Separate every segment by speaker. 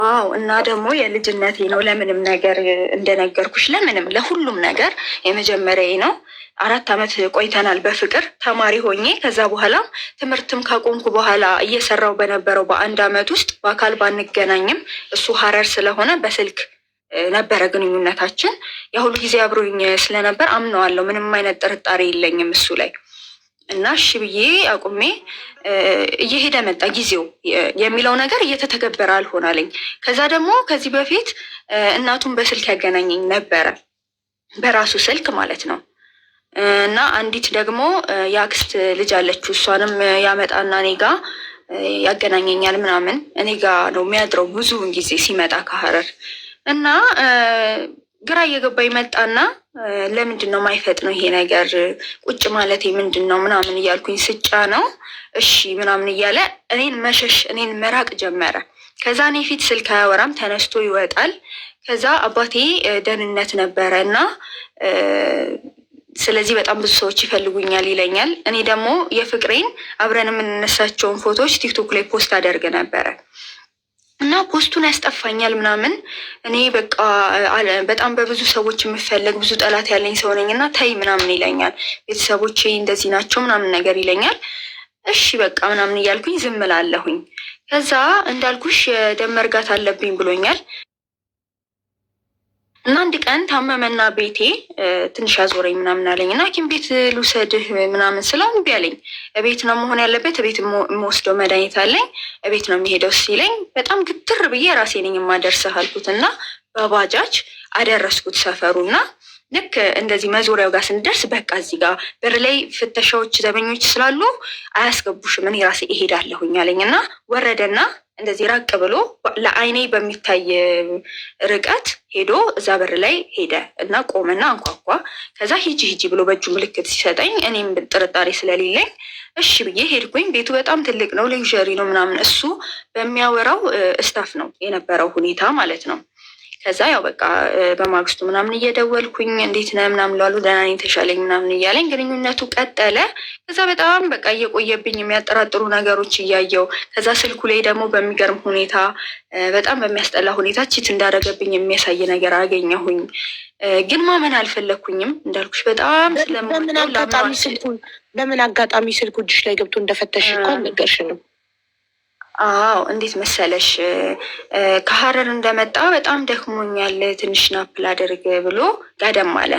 Speaker 1: አዎ እና ደግሞ የልጅነቴ ነው። ለምንም ነገር እንደነገርኩሽ ለምንም ለሁሉም ነገር የመጀመሪያዬ ነው። 4 ዓመት ቆይተናል በፍቅር ተማሪ ሆኜ። ከዛ በኋላ ትምህርትም ካቆምኩ በኋላ እየሰራው በነበረው በ1 ዓመት ውስጥ በአካል ባንገናኝም እሱ ሀረር ስለሆነ በስልክ ነበረ ግንኙነታችን። የሁሉ ጊዜ አብሮኝ ስለነበር አምነዋለሁ። ምንም አይነት ጥርጣሬ የለኝም እሱ ላይ እና እሺ ብዬ አቁሜ እየሄደ መጣ ጊዜው የሚለው ነገር እየተተገበረ አልሆናለኝ። ከዛ ደግሞ ከዚህ በፊት እናቱን በስልክ ያገናኘኝ ነበረ፣ በራሱ ስልክ ማለት ነው። እና አንዲት ደግሞ የአክስት ልጅ አለችው፣ እሷንም ያመጣና እኔ ጋ ያገናኘኛል ምናምን። እኔ ጋ ነው የሚያድረው ብዙውን ጊዜ ሲመጣ ከሀረር እና ግራ እየገባኝ መጣና ለምንድን ነው ማይፈጥ ነው ይሄ ነገር ቁጭ ማለት ምንድን ነው ምናምን እያልኩኝ ስጫ ነው እሺ ምናምን እያለ እኔን መሸሽ እኔን መራቅ ጀመረ። ከዛ እኔ ፊት ስልክ አያወራም፣ ተነስቶ ይወጣል። ከዛ አባቴ ደህንነት ነበረ እና ስለዚህ በጣም ብዙ ሰዎች ይፈልጉኛል ይለኛል። እኔ ደግሞ የፍቅሬን አብረን የምንነሳቸውን ፎቶዎች ቲክቶክ ላይ ፖስት አደርግ ነበረ እና ፖስቱን ያስጠፋኛል ምናምን። እኔ በቃ በጣም በብዙ ሰዎች የምፈለግ ብዙ ጠላት ያለኝ ሰው ነኝ እና ታይ ምናምን ይለኛል። ቤተሰቦቼ እንደዚህ ናቸው ምናምን ነገር ይለኛል። እሺ በቃ ምናምን እያልኩኝ ዝም እላለሁኝ። ከዛ እንዳልኩሽ የደም መርጋት አለብኝ ብሎኛል እና አንድ ቀን ታመመና ቤቴ ትንሽ አዞረኝ ምናምን አለኝ እና ሐኪም ቤት ልውሰድህ ምናምን ስለው እምቢ አለኝ። እቤት ነው መሆን ያለበት፣ እቤት የምወስደው መድኃኒት አለኝ፣ እቤት ነው የሚሄደው ሲለኝ በጣም ግትር ብዬ ራሴ ነኝ የማደርስህ አልኩት እና በባጃጅ አደረስኩት ሰፈሩ እና ልክ እንደዚህ መዞሪያው ጋር ስንደርስ በቃ እዚህ ጋር በር ላይ ፍተሻዎች ዘበኞች ስላሉ አያስገቡሽም እኔ ራሴ እሄዳለሁኝ አለኝ እና ወረደና እንደዚህ ራቅ ብሎ ለአይኔ በሚታይ ርቀት ሄዶ እዛ በር ላይ ሄደ እና ቆመና አንኳኳ። ከዛ ሂጂ ሂጂ ብሎ በእጁ ምልክት ሲሰጠኝ እኔም ጥርጣሬ ስለሌለኝ እሺ ብዬ ሄድኩኝ። ቤቱ በጣም ትልቅ ነው፣ ሌክዠሪ ነው ምናምን። እሱ በሚያወራው ስታፍ ነው የነበረው ሁኔታ ማለት ነው። ከዛ ያው በቃ በማግስቱ ምናምን እየደወልኩኝ እንዴት ነህ ምናምን ላሉ ደህና ነኝ ተሻለኝ ምናምን እያለኝ ግንኙነቱ ቀጠለ። ከዛ በጣም በቃ እየቆየብኝ የሚያጠራጥሩ ነገሮች እያየው ከዛ ስልኩ ላይ ደግሞ በሚገርም ሁኔታ በጣም በሚያስጠላ ሁኔታ ቺት እንዳደረገብኝ የሚያሳይ ነገር አገኘሁኝ። ግን ማመን አልፈለግኩኝም እንዳልኩሽ በጣም
Speaker 2: በምን አጋጣሚ ስልኩ እጅሽ ላይ ገብቶ እንደፈተሽ እኮ አልነገርሽንም።
Speaker 1: አዎ እንዴት መሰለሽ፣ ከሀረር እንደመጣ በጣም ደክሞኛል ትንሽ ናፕ ላደርግ ብሎ ጋደም አለ።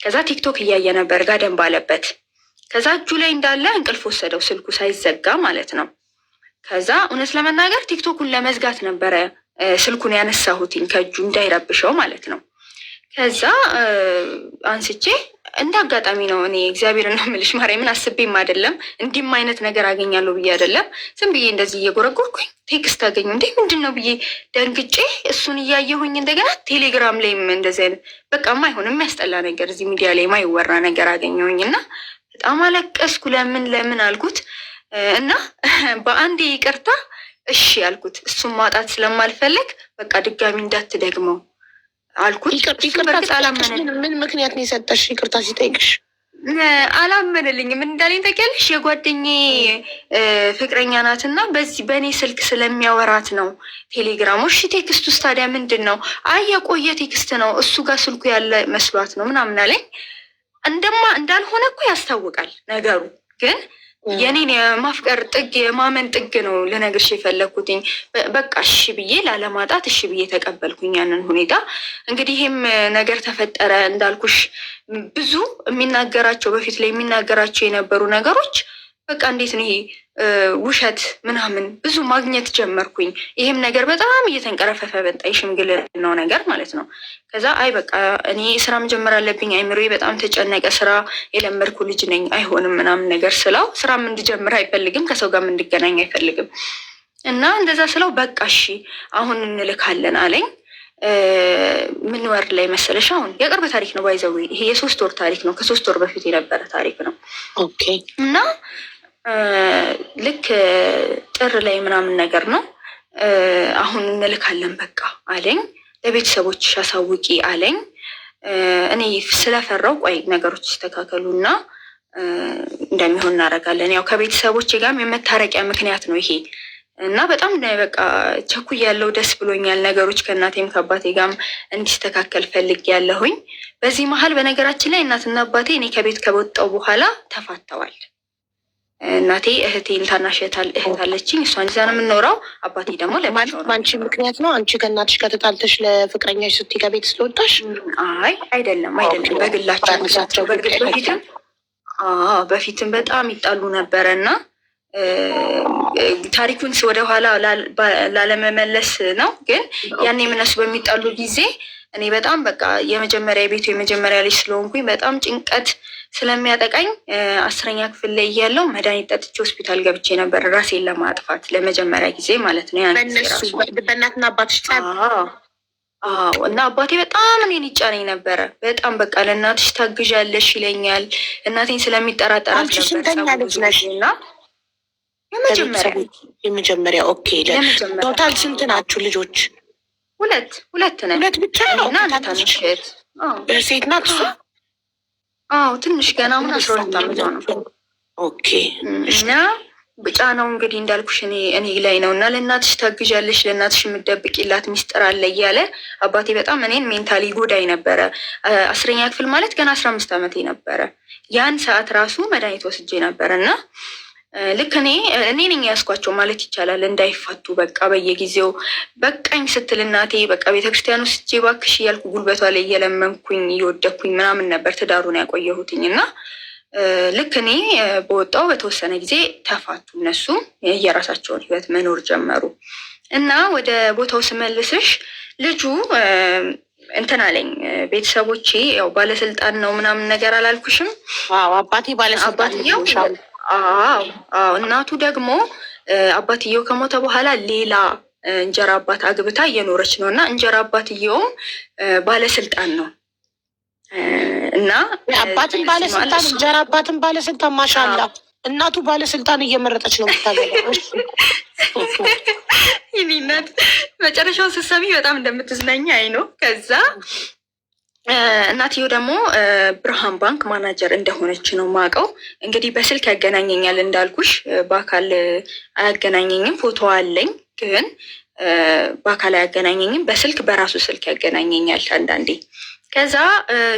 Speaker 1: ከዛ ቲክቶክ እያየ ነበር ጋደም ባለበት። ከዛ እጁ ላይ እንዳለ እንቅልፍ ወሰደው ስልኩ ሳይዘጋ ማለት ነው። ከዛ እውነት ለመናገር ቲክቶኩን ለመዝጋት ነበረ ስልኩን ያነሳሁትኝ ከእጁ እንዳይረብሸው ማለት ነው። ከዛ አንስቼ እንደ አጋጣሚ ነው። እኔ እግዚአብሔር ነው የምልሽ ማርያምን አስቤም አይደለም እንዲህም አይነት ነገር አገኛለሁ ብዬ አይደለም። ዝም ብዬ እንደዚህ እየጎረጎርኩኝ ቴክስት አገኘሁ። እንዴ ምንድን ነው ብዬ ደንግጬ እሱን እያየሁኝ እንደገና ቴሌግራም ላይም እንደዚህ አይነት በቃ ማይሆን የሚያስጠላ ነገር እዚህ ሚዲያ ላይ ማይወራ ነገር አገኘሁኝ እና በጣም አለቀስኩ። ለምን አልኩት እና በአንዴ ይቅርታ እሺ አልኩት። እሱን ማጣት ስለማልፈልግ በቃ ድጋሚ እንዳትደግመው አልኩት።
Speaker 2: በርግጥ አላመነልኝ። ምን ምክንያት ነው የሰጠሽ? ይቅርታ ሲጠይቅሽ
Speaker 1: አላመነልኝም። ምን እንዳለኝ ታውቂያለሽ? የጓደኛዬ ፍቅረኛ ናት እና በዚህ በእኔ ስልክ ስለሚያወራት ነው ቴሌግራሙ። እሺ ቴክስት ውስጥ ታዲያ ምንድን ነው? አይ የቆየ ቴክስት ነው እሱ ጋር ስልኩ ያለ መስሏት ነው ምናምን አለኝ። እንዳልሆነ እኮ ያስታውቃል ነገሩ ግን የኔን የማፍቀር ጥግ የማመን ጥግ ነው ልነግርሽ የፈለግኩትኝ። በቃ እሺ ብዬ ላለማጣት እሺ ብዬ ተቀበልኩኝ ያንን ሁኔታ። እንግዲህ ይህም ነገር ተፈጠረ እንዳልኩሽ ብዙ የሚናገራቸው በፊት ላይ የሚናገራቸው የነበሩ ነገሮች በቃ እንዴት ነው ይሄ ውሸት ምናምን ብዙ ማግኘት ጀመርኩኝ። ይህም ነገር በጣም እየተንቀረፈፈ መጣ፣ የሽምግልናው ነገር ማለት ነው። ከዛ አይ በቃ እኔ ስራ መጀመር አለብኝ፣ አይምሮዬ በጣም ተጨነቀ፣ ስራ የለመድኩ ልጅ ነኝ፣ አይሆንም ምናምን ነገር ስለው ስራም እንድጀምር አይፈልግም፣ ከሰው ጋር እንድገናኝ አይፈልግም። እና እንደዛ ስለው በቃ እሺ አሁን እንልካለን አለኝ። ምን ወር ላይ መሰለሽ? አሁን የቅርብ ታሪክ ነው ባይዘው፣ ይሄ የ3 ወር ታሪክ ነው፣ ከ3 ወር በፊት የነበረ ታሪክ ነው።
Speaker 2: ኦኬ።
Speaker 1: እና ልክ ጥር ላይ ምናምን ነገር ነው። አሁን እንልካለን በቃ አለኝ። ለቤተሰቦች አሳውቂ አለኝ። እኔ ስለፈራው ቆይ ነገሮች ይስተካከሉና እንደሚሆን እናደርጋለን። ያው ከቤተሰቦች ጋርም የመታረቂያ ምክንያት ነው ይሄ። እና በጣም በቃ ቸኩያለሁ። ደስ ብሎኛል። ነገሮች ከእናቴም ከአባቴ ጋርም እንዲስተካከል ፈልጌያለሁኝ። በዚህ መሀል በነገራችን ላይ እናትና አባቴ እኔ ከቤት ከወጣሁ በኋላ ተፋተዋል። እናቴ እህቴን ታናሽ እህት አለችኝ፣ እሷን ይዛ ነው የምንኖረው። አባቴ ደግሞ
Speaker 2: በአንቺ ምክንያት ነው? አንቺ ከእናትሽ ከተጣልተሽ ለፍቅረኛሽ ስትይ ከቤት ስለወጣሽ?
Speaker 1: አይ አይደለም፣ በግላቸው በፊትም በጣም ይጣሉ ነበረ እና ታሪኩን ወደኋላ ላለመመለስ ነው። ግን ያኔ እነሱ በሚጣሉ ጊዜ እኔ በጣም በቃ የቤቱ የመጀመሪያ ልጅ ስለሆንኩኝ በጣም ጭንቀት ስለሚያጠቃኝ 10ኛ ክፍል ላይ እያለሁ መድኃኒት ጠጥቼ ሆስፒታል ገብቼ ነበር፣ ራሴን ለማጥፋት ለመጀመሪያ ጊዜ ማለት ነው።
Speaker 2: በእናትና አባትሽ?
Speaker 1: እና አባቴ በጣም እኔን ይጫነኝ ነበረ። በጣም በቃ ለእናትሽ ታግዣለሽ ይለኛል። እናቴን ስለሚጠራጠራት ነበር።
Speaker 2: የመጀመሪያ ኦኬ። ቶታል ስንት ናችሁ ልጆች?
Speaker 1: ሁለት ነን።
Speaker 2: ሁለት ብቻ ነው?
Speaker 1: ሴት ናት እሷ? አዎ ትንሽ ገና አሁን 12 ዓመቷ ነው።
Speaker 2: ኦኬ።
Speaker 1: እና ብቻ ነው እንግዲህ እንዳልኩሽ እኔ ላይ ነው። እና ለእናትሽ ታግዣለሽ፣ ለእናትሽ የምትደብቂላት ሚስጥር አለ እያለ አባቴ በጣም እኔን ሜንታሊ ጎዳኝ ነበረ። 10ኛ ክፍል ማለት ገና 15 ዓመቴ ነበረ። ያን ሰዓት ራሱ መድኃኒት ወስጄ ነበረ እና ልክ እኔ ነኝ ያስኳቸው ማለት ይቻላል እንዳይፋቱ። በቃ በየጊዜው በቃኝ ስትል እናቴ በቃ ቤተክርስቲያን ውስጥ እባክሽ እያልኩ ጉልበቷ ላይ እየለመንኩኝ እየወደኩኝ ምናምን ነበር ትዳሩን ያቆየሁትኝ። እና ልክ እኔ በወጣው በተወሰነ ጊዜ ተፋቱ። እነሱ የራሳቸውን ህይወት መኖር ጀመሩ። እና ወደ ቦታው ስመልስሽ ልጁ እንትን አለኝ። ቤተሰቦቼ ያው ባለስልጣን ነው ምናምን ነገር አላልኩሽም?
Speaker 2: አባቴ ባለስልጣን።
Speaker 1: እናቱ ደግሞ አባትየው ከሞተ በኋላ ሌላ እንጀራ አባት አግብታ እየኖረች ነው። እና እንጀራ አባትየውም ባለስልጣን ነው። እና
Speaker 2: አባትን ባለስልጣን፣ እንጀራ አባትን ባለስልጣን። ማሻላ እናቱ ባለስልጣን እየመረጠች ነው የምታገባው።
Speaker 1: ይህ እናት መጨረሻውን ስትሰሚ በጣም እንደምትዝናኛ አይ ነው። ከዛ እናትየው ደግሞ ብርሃን ባንክ ማናጀር እንደሆነች ነው ማውቀው። እንግዲህ በስልክ ያገናኘኛል እንዳልኩሽ፣ በአካል አያገናኘኝም። ፎቶ አለኝ ግን በአካል አያገናኘኝም። በስልክ በራሱ ስልክ ያገናኘኛል አንዳንዴ። ከዛ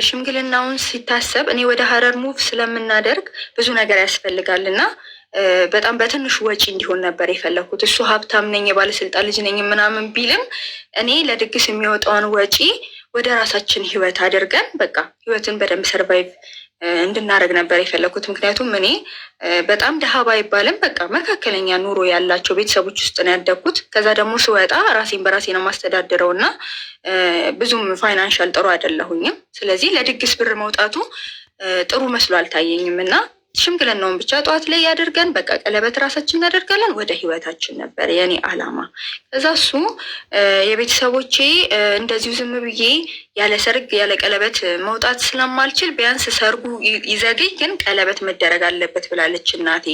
Speaker 1: ሽምግልናውን ሲታሰብ እኔ ወደ ሀረር ሙቭ ስለምናደርግ ብዙ ነገር ያስፈልጋል እና በጣም በትንሹ ወጪ እንዲሆን ነበር የፈለኩት። እሱ ሀብታም ነኝ የባለስልጣን ልጅ ነኝ ምናምን ቢልም እኔ ለድግስ የሚወጣውን ወጪ ወደ ራሳችን ህይወት አድርገን በቃ ህይወትን በደንብ ሰርቫይቭ እንድናደርግ ነበር የፈለኩት። ምክንያቱም እኔ በጣም ደሃ ባይባልም በቃ መካከለኛ ኑሮ ያላቸው ቤተሰቦች ውስጥ ነው ያደግኩት። ከዛ ደግሞ ስወጣ ራሴን በራሴ ነው ማስተዳድረው እና ብዙም ፋይናንሻል ጥሩ አይደለሁኝም። ስለዚህ ለድግስ ብር መውጣቱ ጥሩ መስሎ አልታየኝም እና ሽምግልናውን ብቻ ጠዋት ላይ ያደርገን በቃ ቀለበት ራሳችን እናደርጋለን፣ ወደ ህይወታችን ነበር የኔ አላማ። ከዛ እሱ የቤተሰቦቼ እንደዚሁ ዝም ብዬ ያለ ሰርግ ያለ ቀለበት መውጣት ስለማልችል ቢያንስ ሰርጉ ይዘገይ ግን ቀለበት መደረግ አለበት ብላለች እናቴ።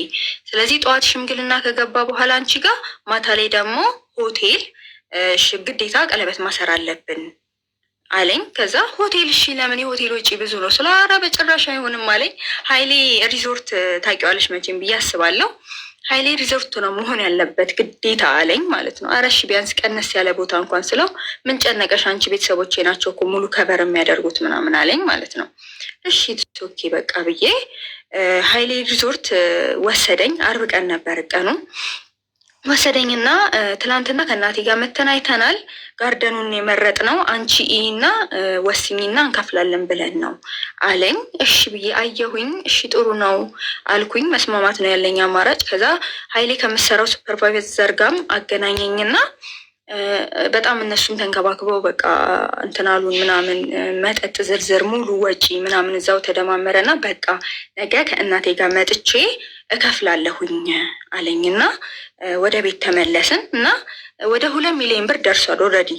Speaker 1: ስለዚህ ጠዋት ሽምግልና ከገባ በኋላ አንቺ ጋር ማታ ላይ ደግሞ ሆቴል ግዴታ ቀለበት ማሰር አለብን አለኝ። ከዛ ሆቴል እሺ ለምን የሆቴል ወጪ ብዙ ነው ስለ ኧረ በጭራሽ አይሆንም አለኝ። ሀይሌ ሪዞርት ታውቂዋለሽ መቼም ብዬ አስባለሁ። ሀይሌ ሪዞርት ነው መሆን ያለበት ግዴታ አለኝ ማለት ነው። ኧረ እሺ ቢያንስ ቀነስ ያለ ቦታ እንኳን ስለው ምን ጨነቀሽ አንቺ ቤተሰቦቼ ናቸው እኮ ሙሉ ከበር የሚያደርጉት ምናምን አለኝ ማለት ነው። እሺ ኦኬ በቃ ብዬ ሀይሌ ሪዞርት ወሰደኝ። አርብ ቀን ነበር ቀኑ። ወሰደኝና ትላንትና ከእናቴ ጋር መተን አይተናል። ጋርደኑን የመረጥ ነው አንቺ እና ወስኝና እንከፍላለን ብለን ነው አለኝ። እሺ ብዬ አየሁኝ። እሺ ጥሩ ነው አልኩኝ። መስማማት ነው ያለኝ አማራጭ። ከዛ ሀይሌ ከምሰራው ሱፐርቫይዘር ጋርም አገናኘኝና በጣም እነሱም ተንከባክበው በቃ እንትናሉን ምናምን መጠጥ ዝርዝር ሙሉ ወጪ ምናምን እዛው ተደማመረና በቃ ነገ ከእናቴ ጋር መጥቼ እከፍላለሁኝ አለኝና ወደ ቤት ተመለስን እና ወደ 2 ሚሊዮን ብር ደርሷል ኦልሬዲ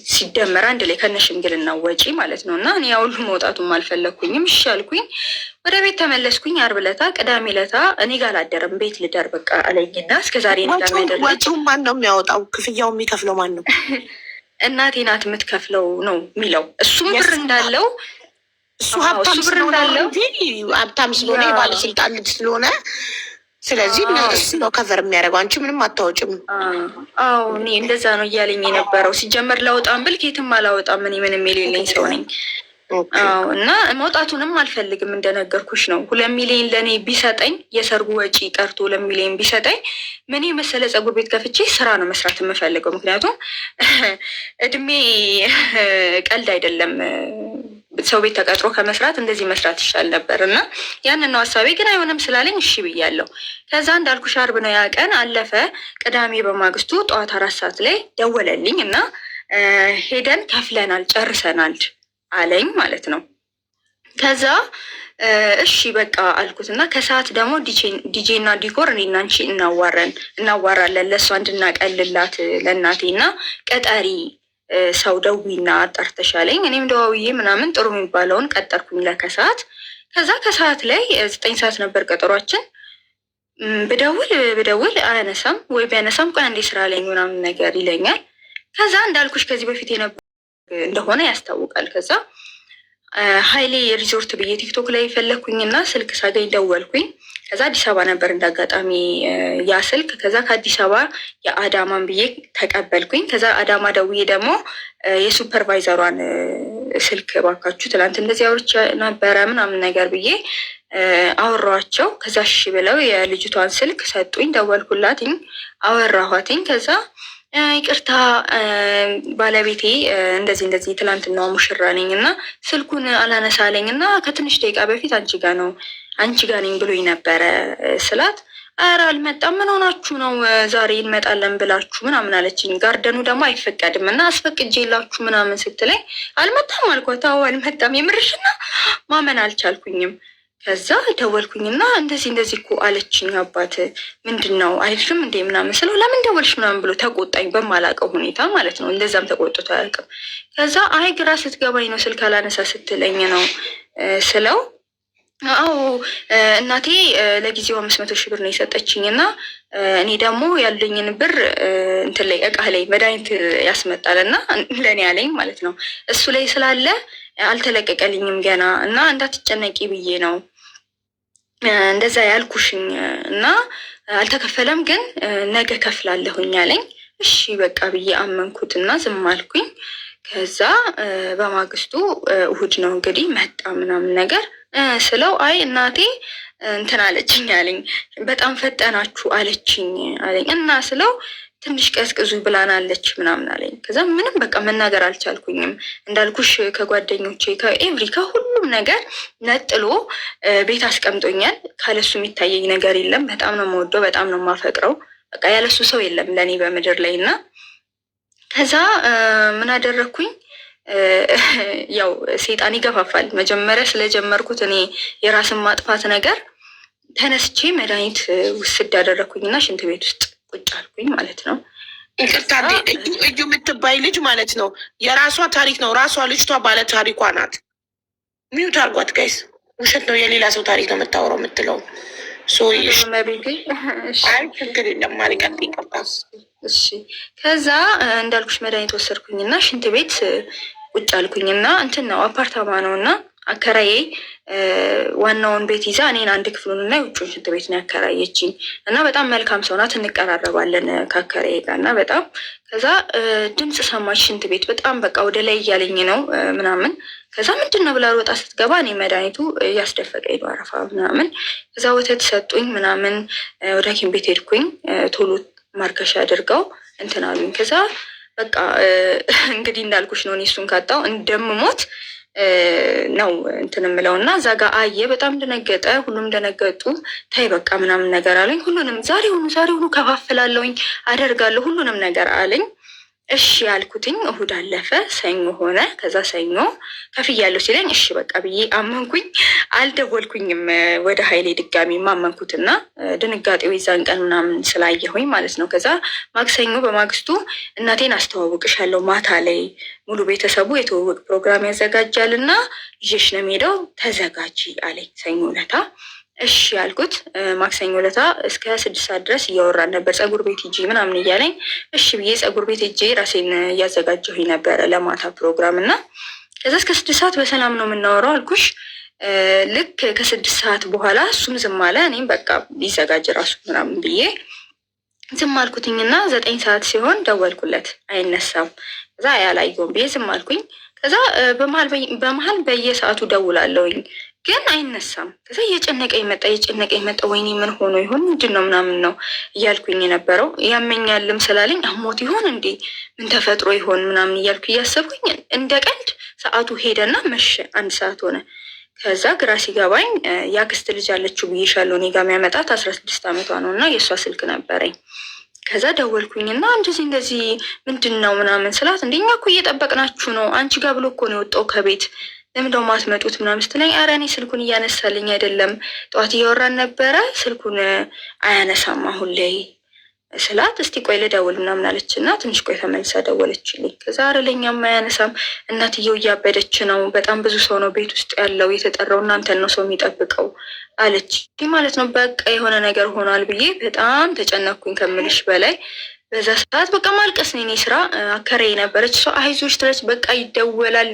Speaker 1: ሲደመር አንድ ላይ ከነ ሽምግልና ወጪ ማለት ነው። እና እኔ ሁሉ መውጣቱም አልፈለግኩኝም። እሺ አልኩኝ። ወደ ቤት ተመለስኩኝ። ዓርብ ዕለት ቅዳሜ ዕለት እኔ ጋር አላደረም ቤት ልደር በቃ አለኝና እስከዛሬ
Speaker 2: ወጪው ማን ነው የሚያወጣው? ክፍያው የሚከፍለው ማን ነው?
Speaker 1: እናቴ ናት የምትከፍለው ነው የሚለው። እሱም ብር እንዳለው
Speaker 2: እሱ ሀብታም ስለሆነ እንጂ ሀብታም ስለሆነ የባለስልጣን ልጅ ስለሆነ ስለዚህ እሱ ነው ከቨር የሚያደርገው፣ አንቺ ምንም አታወጭም።
Speaker 1: አዎ እኔ እንደዛ ነው እያለኝ የነበረው። ሲጀመር ላወጣም ብል ከየትም አላወጣም፣ እኔ ምንም የሌለኝ ሰው ነኝ። አዎ እና መውጣቱንም አልፈልግም እንደነገርኩሽ ነው። 2 ሚሊዮን ለእኔ ቢሰጠኝ የሰርጉ ወጪ ቀርቶ 2 ሚሊዮን ቢሰጠኝ ምን የመሰለ ፀጉር ቤት ከፍቼ ስራ ነው መስራት የምፈልገው። ምክንያቱም እድሜ ቀልድ አይደለም። ሰው ቤት ተቀጥሮ ከመስራት እንደዚህ መስራት ይሻል ነበር እና ያንን ነው ሀሳቤ። ግን አይሆንም ስላለኝ እሺ ብያለሁ። ከዛ እንዳልኩሽ ዓርብ ነው ያ ቀን አለፈ። ቅዳሜ በማግስቱ ጠዋት 4 ሰዓት ላይ ደወለልኝ እና ሄደን ከፍለናል ጨርሰናል አለኝ ማለት ነው። ከዛ እሺ በቃ አልኩት እና ከሰዓት ደግሞ ዲጄ እና ዲኮር እኔና አንቺ እናዋራለን ለእሷ እንድናቀልላት ለእናቴ እና ቀጠሪ ሰው ደዊና አጣርተሻለኝ። እኔም ደዋውዬ ምናምን ጥሩ የሚባለውን ቀጠርኩኝ ለከሰዓት። ከዛ ከሰዓት ላይ 9 ሰዓት ነበር ቀጠሯችን። ብደውል አያነሳም፣ ወይ ቢያነሳም ቆይ አንዴ ስራ ላይ ምናምን ነገር ይለኛል። ከዛ እንዳልኩሽ ከዚህ በፊት እንደሆነ ያስታውቃል። ከዛ ሀይሌ ሪዞርት ብዬ ቲክቶክ ላይ ፈለግኩኝና ስልክ ሳገኝ ደወልኩኝ። ከዛ አዲስ አበባ ነበር እንዳጋጣሚ ያ ስልክ። ከዛ ከአዲስ አበባ የአዳማን ብዬ ተቀበልኩኝ። ከዛ አዳማ ደውዬ ደግሞ የሱፐርቫይዘሯን ስልክ ባካችሁ ትላንት እንደዚህ አውርቼ ነበረ ምናምን ነገር ብዬ አወራኋቸው። ከዛ እሺ ብለው የልጅቷን ስልክ ሰጡኝ። ደወልኩላትኝ፣ አወራኋትኝ። ከዛ ይቅርታ ባለቤቴ እንደዚህ ትላንትና ሙሽራ ነኝ እና ስልኩን አላነሳለኝ እና ከትንሽ ደቂቃ በፊት አንቺ ጋ ነኝ ብሎኝ ነበረ ስላት፣ ኧረ አልመጣም፣ ምን ሆናችሁ ነው ዛሬ እንመጣለን ብላችሁ ምናምን አለችኝ። ጋርደኑ ደግሞ አይፈቀድም እና አስፈቅጄላችሁ ምናምን ስትለኝ አልመጣም አልኳት። አዎ አልመጣም፣ የምርሽና ማመን አልቻልኩኝም። ከዛ ደወልኩኝና እንደዚህ እኮ አለችኝ። አባት ምንድን ነው አይልሽም እንዴ ምናምን ስለው ለምን ደወልሽ ምናምን ብሎ ተቆጣኝ፣ በማላውቀው ሁኔታ ማለት ነው። እንደዛም ተቆጥቶ አያውቅም። ከዛ አይ ግራ ስትገባኝ ነው ስልክ አላነሳ ስትለኝ ነው ስለው፣ አዎ እናቴ ለጊዜው 500 ሺህ ብር ነው የሰጠችኝ እና እኔ ደግሞ ያለኝን ብር እንትን ላይ እቃ ላይ መድኃኒት ያስመጣል እና ለእኔ ያለኝ ማለት ነው እሱ ላይ ስላለ አልተለቀቀልኝም ገና እና እንዳትጨነቂ ብዬ ነው እንደዛ ያልኩሽኝ እና አልተከፈለም፣ ግን ነገ ከፍላለሁኝ አለኝ። እሺ በቃ ብዬ አመንኩት እና ዝም አልኩኝ። ከዛ በማግስቱ እሑድ ነው እንግዲህ መጣ ምናምን ነገር ስለው፣ አይ እናቴ እንትን አለችኝ አለኝ። በጣም ፈጠናችሁ አለችኝ አለኝ እና ስለው ትንሽ ቀዝቅዙ ብላናለች ምናምን አለኝ። ከዛ ምንም በቃ መናገር አልቻልኩኝም። እንዳልኩሽ ከጓደኞቼ ከሁሉም ነገር ነጥሎ ቤት አስቀምጦኛል። ካለሱ የሚታየኝ ነገር የለም። በጣም ነው የምወደው፣ በጣም ነው የማፈቅረው። በቃ ያለሱ ሰው የለም ለእኔ በምድር ላይ እና ከዛ ምን አደረግኩኝ? ያው ሴጣን ይገፋፋል። መጀመሪያ ስለጀመርኩት እኔ የራስን ማጥፋት ነገር ተነስቼ መድኃኒት ውስድ ያደረግኩኝና ሽንት ቤት ውስጥ ቁጭ አልኩኝ ማለት ነው።
Speaker 2: ይቅርታ እዩ የምትባይ ልጅ ማለት ነው የራሷ ታሪክ ነው። ራሷ ልጅቷ ባለ ታሪኳ ናት። ሚዩት አርጓት ጋይስ። ውሸት ነው፣ የሌላ ሰው ታሪክ ነው የምታወራው የምትለው አይ ችግር የለም ማሪቀጥ ይቀባል።
Speaker 1: እሺ ከዛ እንዳልኩሽ መድኃኒት ወሰድኩኝና ሽንት ቤት ቁጭ አልኩኝና እንትን ነው አፓርታማ ነው እና አከራዬ ዋናውን ቤት ይዛ እኔን አንድ ክፍሉን እና የውጭውን ሽንት ቤት ነው ያከራየችኝ እና በጣም መልካም ሰው ናት። እንቀራረባለን ከአከራዬ ጋር እና በጣም ከዛ ድምፅ ሰማች ሽንት ቤት በጣም በቃ ወደ ላይ እያለኝ ነው ምናምን። ከዛ ምንድን ነው ብላ ሮጣ ስትገባ እኔ መድኃኒቱ እያስደፈቀኝ ነው አረፋ ምናምን። ከዛ ወተት ሰጡኝ ምናምን። ወደ ሐኪም ቤት ሄድኩኝ። ቶሎ ማርከሻ አድርገው እንትን አሉኝ። ከዛ በቃ እንግዲህ እንዳልኩሽ ነው እኔ እሱን ካጣው እንደምሞት ነው እንትን የምለው እና እዛ ጋ አየ። በጣም ደነገጠ። ሁሉም ደነገጡ። ታይ በቃ ምናምን ነገር አለኝ። ሁሉንም ዛሬውኑ ከፋፍላለሁኝ አደርጋለሁ ሁሉንም ነገር አለኝ። እሺ ያልኩትኝ እሑድ አለፈ፣ ሰኞ ሆነ። ከዛ ሰኞ ከፍያለሁ ሲለኝ እሺ በቃ ብዬ አመንኩኝ። አልደወልኩኝም ወደ ሀይሌ ድጋሚ ማመንኩትና ድንጋጤው የዛን ቀን ምናምን ስላየሁኝ ማለት ነው። ከዛ ማክሰኞ በማግስቱ እናቴን አስተዋውቅሻለሁ ማታ ላይ ሙሉ ቤተሰቡ የትውውቅ ፕሮግራም ያዘጋጃል እና ይዤሽ ነው የምሄደው ተዘጋጂ አለኝ ሰኞ ዕለታ። እሺ ያልኩት ማክሰኞ ዕለታ እስከ 6 ሰዓት ድረስ እያወራን ነበር። ፀጉር ቤት ሂጂ ምናምን እያለኝ እሺ ብዬ ፀጉር ቤት ሂጄ ራሴን እያዘጋጀሁኝ ነበረ ለማታ ፕሮግራም እና ከዛ እስከ 6 ሰዓት በሰላም ነው የምናወራው አልኩሽ። ልክ ከ6 ሰዓት በኋላ እሱም ዝም አለ። እኔም በቃ ሊዘጋጅ ራሱ ምናምን ብዬ ዝም አልኩትኝና 9 ሰዓት ሲሆን ደወልኩለት፣ አይነሳም። ከዛ ያላየውም ብዬ ዝም አልኩኝ። ከዛ በመሀል በየሰዓቱ ደውላለሁኝ ግን አይነሳም። ከዛ እየጨነቀኝ መጣ። ወይኔ ምን ሆኖ ይሆን ምንድን ነው ምናምን ነው እያልኩኝ የነበረው። ያመኛልም ስላለኝ አሞት ይሆን እንዴ ምን ተፈጥሮ ይሆን ምናምን እያልኩ እያሰብኩኝ እንደ ቀልድ ሰዓቱ ሄደና መሸ። 1 ሰዓት ሆነ። ከዛ ግራ ሲገባኝ ያክስት ልጅ አለችው ብዬሻለሁ እኔ ጋር የሚያመጣት 16 ዓመቷ ነው እና የእሷ ስልክ ነበረኝ። ከዛ ደወልኩኝና እንደዚህ ምንድን ነው ምናምን ስላት እንደኛ እኮ እየጠበቅናችሁ ነው፣ አንቺ ጋር ብሎ እኮ ነው የወጣው ከቤት ለምን ደሞ ማትመጡት ምናምን ስትለኝ፣ ኧረ እኔ ስልኩን እያነሳልኝ አይደለም፣ ጠዋት እያወራን ነበረ ስልኩን አያነሳም አሁን ላይ ስላት፣ እስቲ ቆይ ልደውል ምናምን አለች እና ትንሽ ቆይ ተመልሳ ደወለችልኝ። ከዛ ኧረ ለእኛም አያነሳም፣ እናትየው እያበደች ነው፣ በጣም ብዙ ሰው ነው ቤት ውስጥ ያለው፣ የተጠራው እናንተን ነው ሰው የሚጠብቀው አለች ማለት ነው። በቃ የሆነ ነገር ሆኗል ብዬ በጣም ተጨነኩኝ ከምልሽ በላይ። በዛ ሰዓት በቃ ማልቀስ ነው የኔ ስራ። አከራዬ ነበረች እሷ አይዞሽ ትለች፣ በቃ ይደወላል።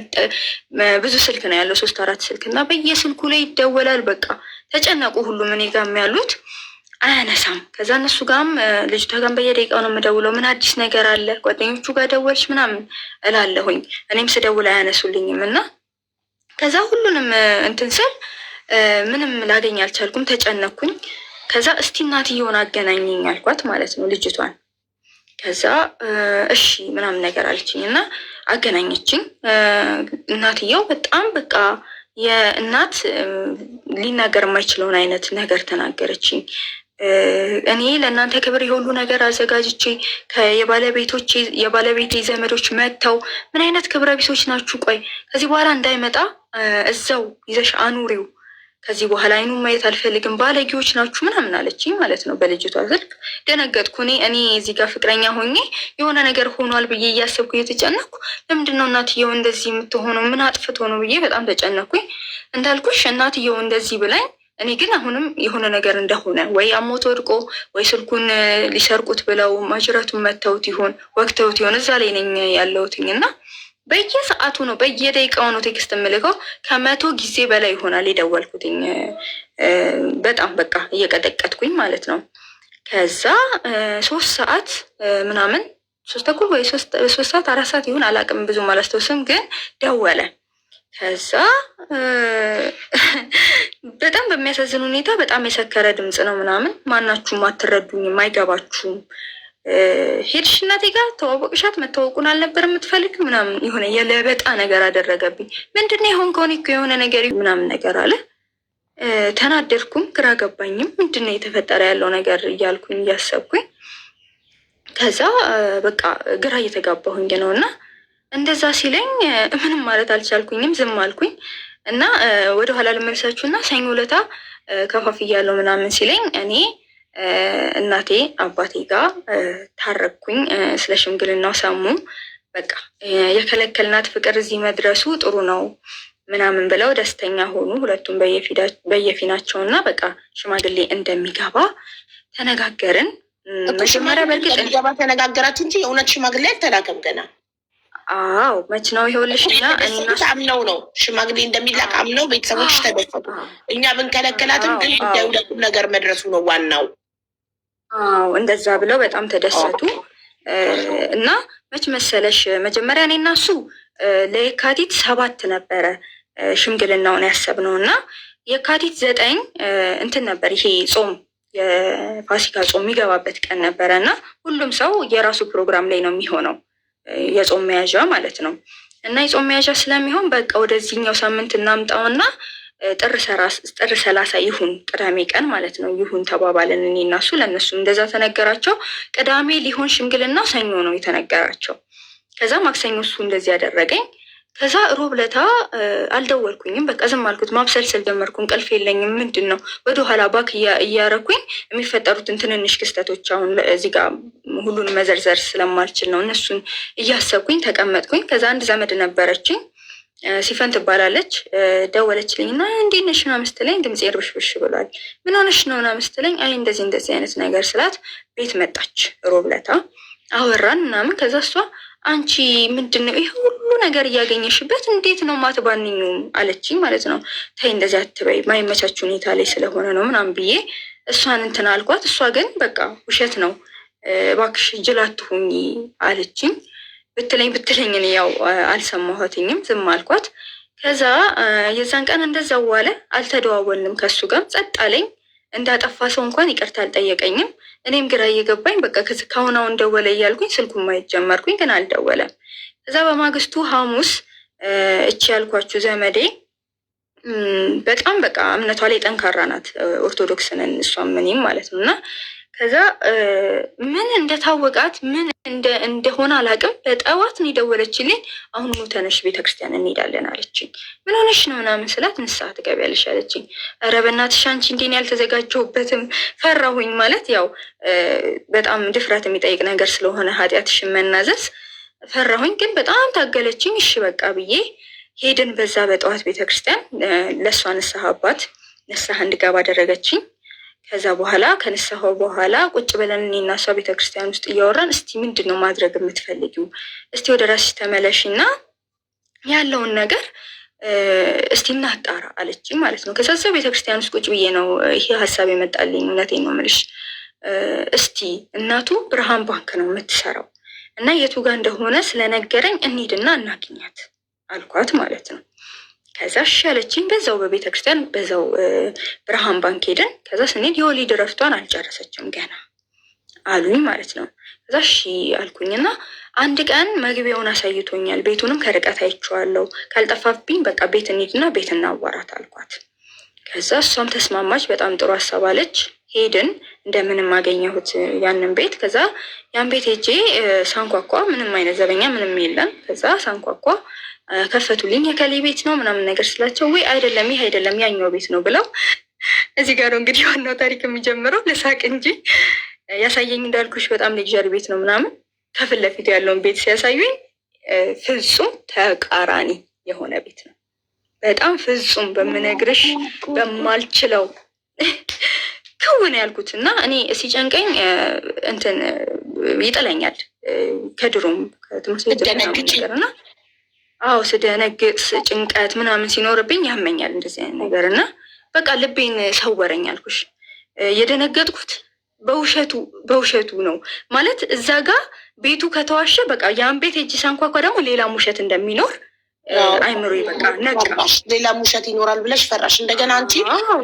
Speaker 1: ብዙ ስልክ ነው ያለው 3-4 ስልክ እና በየስልኩ ላይ ይደወላል። በቃ ተጨነቁ ሁሉም እኔ ጋርም ያሉት አያነሳም። ከዛ እነሱ ጋርም ልጅቷ ጋርም በየደቂቃው ነው የምደውለው፣ ምን አዲስ ነገር አለ ጓደኞቹ ጋር ደወልሽ ምናምን እላለሁኝ። እኔም ስደውል አያነሱልኝም እና ከዛ ሁሉንም እንትን ስል ምንም ላገኝ አልቻልኩም፣ ተጨነኩኝ። ከዛ እስቲ እናትየውን አገናኘኝ አልኳት ማለት ነው ልጅቷን። ከዛ እሺ ምናምን ነገር አለችኝ እና አገናኘችኝ። እናትየው በጣም በቃ የእናት ሊናገር የማይችለውን አይነት ነገር ተናገረችኝ። እኔ ለእናንተ ክብር የሁሉ ነገር አዘጋጅቼ የባለቤቴ ዘመዶች መጥተው ምን አይነት ክብረ ቢሶች ናችሁ? ቆይ ከዚህ በኋላ እንዳይመጣ እዛው ይዘሽ አኑሪው፣ ከዚህ በኋላ አይኑን ማየት አልፈልግም፣ ባለጌዎች ናችሁ ምናምን አለችኝ ማለት ነው በልጅቷ ስልክ። ደነገጥኩ። እኔ እዚህ ጋር ፍቅረኛ ሆኜ የሆነ ነገር ሆኗል ብዬ እያሰብኩ እየተጨነኩ፣ ለምንድነው እናትየው እንደዚህ የምትሆነው? ምን አጥፍቶ ነው ብዬ በጣም ተጨነኩኝ። እንዳልኩሽ እናትየው እንደዚህ ብላኝ፣ እኔ ግን አሁንም የሆነ ነገር እንደሆነ ወይ አሞት ወድቆ ወይ ስልኩን ሊሰርቁት ብለው ማጅራቱን መተውት ይሆን ወቅተውት ይሆን እዛ ላይ ነኝ ያለሁትኝ እና በየሰዓቱ ነው በየደቂቃው ነው ቴክስት የምልከው። 100 ጊዜ በላይ ይሆናል የደወልኩትኝ። በጣም በቃ እየቀጠቀጥኩኝ ማለት ነው። ከዛ 3 ሰዓት ምናምን 3 ተኩል ወይ 3 ሰዓት 4 ሰዓት ይሆን አላውቅም፣ ብዙም አላስታውስም። ግን ደወለ። ከዛ በጣም በሚያሳዝን ሁኔታ በጣም የሰከረ ድምፅ ነው ምናምን፣ ማናችሁም አትረዱኝም፣ አይገባችሁም፣ ሄድሽ እናቴ ጋር ተዋወቅሻት፣ መታወቁን አልነበር የምትፈልግ ምናምን የሆነ የለበጣ ነገር አደረገብኝ። ምንድነው የሆን ከሆነ የሆነ ነገር ምናምን ነገር አለ። ተናደድኩም፣ ግራ ገባኝም። ምንድነው የተፈጠረ ያለው ነገር እያልኩኝ እያሰብኩኝ፣ ከዛ በቃ ግራ እየተጋባሁኝ ነው እና እንደዛ ሲለኝ ምንም ማለት አልቻልኩኝም፣ ዝም አልኩኝ እና ወደኋላ ልመልሳችሁ እና ሰኞ ዕለት ከፋፍያለሁ ምናምን ሲለኝ እኔ እናቴ አባቴ ጋር ታረቅኩኝ። ስለ ሽምግልናው ሰሙ። በቃ የከለከልናት ፍቅር እዚህ መድረሱ ጥሩ ነው ምናምን ብለው ደስተኛ ሆኑ። ሁለቱም በየፊናቸው እና በቃ ሽማግሌ እንደሚገባ ተነጋገርን። መጀመሪያ በእርግጥ
Speaker 2: ገባ ተነጋገራችሁ እንጂ የእውነት ሽማግሌ አልተላከም ገና።
Speaker 1: አዎ መች ነው ይኸውልሽ፣
Speaker 2: አምነው ነው ሽማግሌ እንደሚላክ አምነው ቤተሰቦች ተደሰቱ። እኛ ብንከለከላትም ግን ሁለቱም ነገር መድረሱ ነው ዋናው።
Speaker 1: አዎ እንደዛ ብለው በጣም ተደሰቱ። እና መች መሰለሽ መጀመሪያ እኔ እና እሱ ለየካቲት 7 ነበረ ሽምግልናውን ያሰብነው እና የካቲት 9 እንትን ነበር ይሄ ጾም፣ የፋሲካ ጾም የሚገባበት ቀን ነበረ እና ሁሉም ሰው የራሱ ፕሮግራም ላይ ነው የሚሆነው፣ የጾም መያዣ ማለት ነው። እና የጾም መያዣ ስለሚሆን በቃ ወደዚህኛው ሳምንት እናምጣውና ጥር 30 ይሁን ቅዳሜ ቀን ማለት ነው ይሁን ተባባልን እኔ እና እሱ። ለእነሱም እንደዛ ተነገራቸው። ቅዳሜ ሊሆን ሽምግልና ሰኞ ነው የተነገራቸው። ከዛ ማክሰኞ እሱ እንደዚህ ያደረገኝ። ከዛ ሮብ ለታ አልደወልኩኝም፣ በቃ ዝም አልኩት። ማብሰልሰል ጀመርኩ፣ እንቅልፍ የለኝም። ምንድን ነው ወደኋላ ባክ እያረኩኝ የሚፈጠሩትን ትንንሽ ክስተቶች አሁን እዚህ ጋር ሁሉን መዘርዘር ስለማልችል ነው እነሱን እያሰብኩኝ ተቀመጥኩኝ። ከዛ አንድ ዘመድ ነበረችኝ ሲፈን ትባላለች። ደወለችልኝ እና እንዴት ነሽ ምናምን ስትለኝ ድምፄ ርብሽብሽ ብሏል። ምን ሆነሽ ነው ምናምን ስትለኝ አይ እንደዚህ አይነት ነገር ስላት ቤት መጣች። ሮብ ለታ አወራን ምናምን። ከዛ እሷ አንቺ ምንድን ነው ይሄ ሁሉ ነገር እያገኘሽበት እንዴት ነው ማትባንኙም አለችኝ ማለት ነው። ተይ እንደዚህ አትበይ፣ ማይመቻች ሁኔታ ላይ ስለሆነ ነው ምናምን ብዬ እሷን እንትን አልኳት። እሷ ግን በቃ ውሸት ነው እባክሽ ጅል አትሁኚ አለችኝ። ብትለኝ እኔ ያው አልሰማኋትኝም፣ ዝም አልኳት። ከዛ የዛን ቀን እንደዛው ዋለ። አልተደዋወልንም፣ ከሱ ጋር ጸጥ አለኝ። እንዳጠፋ ሰው እንኳን ይቅርታ አልጠየቀኝም። እኔም ግራ እየገባኝ በቃ ከአሁን አሁን ደወለ እያልኩኝ ስልኩን ማየት ጀመርኩኝ፣ ግን አልደወለም። ከዛ በማግስቱ ሐሙስ እቺ ያልኳችሁ ዘመዴ በጣም በቃ እምነቷ ላይ ጠንካራ ናት፣ ኦርቶዶክስ ነን እሷም እኔም ማለት ነው። እና ከዛ ምን እንደታወቃት ምን እንደሆነ አላውቅም። በጠዋት ነው የደወለችልኝ። አሁኑ ተነሽ ቤተክርስቲያን እንሄዳለን አለችኝ። ምን ሆነሽ ነው ምናምን ስላት ንስሐ ትገቢያለሽ አለችኝ። ኧረ በእናትሽ አንቺ እንዴን ያልተዘጋጀሁበትም ፈራሁኝ። ማለት ያው በጣም ድፍረት የሚጠይቅ ነገር ስለሆነ ኃጢአትሽን መናዘዝ ፈራሁኝ። ግን በጣም ታገለችኝ። እሺ በቃ ብዬ ሄድን። በዛ በጠዋት ቤተክርስቲያን ለእሷ ንስሐ አባት ንስሐ እንድገባ አደረገችኝ። ከዛ በኋላ ከንስሐው በኋላ ቁጭ ብለን እኔና እሷ ቤተክርስቲያን ውስጥ እያወራን እስቲ ምንድን ነው ማድረግ የምትፈልጊው? እስቲ ወደ ራስሽ ተመለሽ እና ያለውን ነገር እስቲ እናጣራ አለችኝ ማለት ነው። ከዛ ቤተክርስቲያን ውስጥ ቁጭ ብዬ ነው ይሄ ሀሳብ የመጣልኝ። እውነቴን ነው የምልሽ። እስቲ እናቱ ብርሃን ባንክ ነው የምትሰራው እና የቱ ጋር እንደሆነ ስለነገረኝ እንሂድና እናግኛት አልኳት ማለት ነው። ከዛ እሺ አለችኝ። በዛው በቤተ ክርስቲያን በዛው ብርሃን ባንክ ሄደን ከዛ ስንሄድ የወሊድ እረፍቷን አልጨረሰችም ገና አሉኝ ማለት ነው። ከዛ እሺ አልኩኝና አንድ ቀን መግቢያውን አሳይቶኛል። ቤቱንም ከርቀት አይቼዋለሁ። ካልጠፋብኝ በቃ ቤት እንሂድና ቤት እናዋራት አልኳት። ከዛ እሷም ተስማማች። በጣም ጥሩ ሀሳብ አለች። ሄድን። እንደምንም አገኘሁት ያንን ቤት። ከዛ ያን ቤት ሄጄ ሳንኳኳ፣ ምንም አይነት ዘበኛ ምንም የለም። ከዛ ሳንኳኳ ከፈቱልኝ። የከሌ ቤት ነው ምናምን ነገር ስላቸው ወይ አይደለም ይህ አይደለም ያኛው ቤት ነው ብለው፣ እዚህ ጋር ነው እንግዲህ ዋናው ታሪክ የሚጀምረው። ልሳቅ እንጂ ያሳየኝ እንዳልኩሽ በጣም ሌክዠሪ ቤት ነው ምናምን። ከፊት ለፊቱ ያለውን ቤት ሲያሳዩኝ ፍጹም ተቃራኒ የሆነ ቤት ነው። በጣም ፍጹም በምነግርሽ በማልችለው ክውን ያልኩት እና እኔ ሲጨንቀኝ እንትን ይጥለኛል ከድሮም ከትምህርት ቤት ነገርና አዎ ስደነግጥ ጭንቀት ምናምን ሲኖርብኝ ያመኛል እንደዚህ አይነት ነገር እና በቃ ልቤን ሰወረኝ አልኩሽ። የደነገጥኩት በውሸቱ ነው ማለት እዛ ጋር ቤቱ ከተዋሸ በቃ ያን ቤት ሄጅ ሳንኳኳ ደግሞ ሌላም ውሸት እንደሚኖር አይምሮ በቃ ነቃ።
Speaker 2: ሌላም ውሸት ይኖራል ብለሽ ፈራሽ። እንደገና አንቺ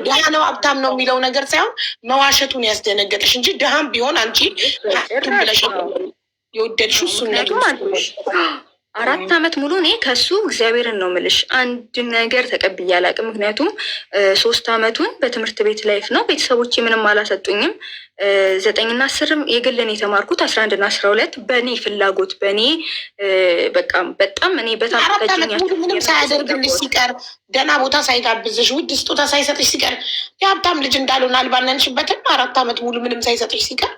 Speaker 2: ድሃ ነው ሀብታም ነው የሚለው ነገር ሳይሆን መዋሸቱን ያስደነገጠሽ እንጂ ድሃም ቢሆን አንቺ ሀብቱን ብለሽ የወደድሽው እሱን ነገር
Speaker 1: 4 ዓመት ሙሉ እኔ ከሱ እግዚአብሔርን ነው ምልሽ አንድ ነገር ተቀብዬ አላውቅም። ምክንያቱም 3 ዓመቱን በትምህርት ቤት ላይፍ ነው። ቤተሰቦቼ ምንም አላሰጡኝም። 9ና 10 የግልን የተማርኩት 11ና 12 በእኔ ፍላጎት በእኔ በቃ በጣም እኔ በጣም
Speaker 2: ምንም ሳያደርግልሽ ሲቀር ደህና ቦታ ሳይጋብዝሽ ውድ ስጦታ ሳይሰጥሽ ሲቀር የሀብታም ልጅ እንዳልሆነ አልባነንሽበትም። 4 ዓመት ሙሉ ምንም ሳይሰጥሽ ሲቀር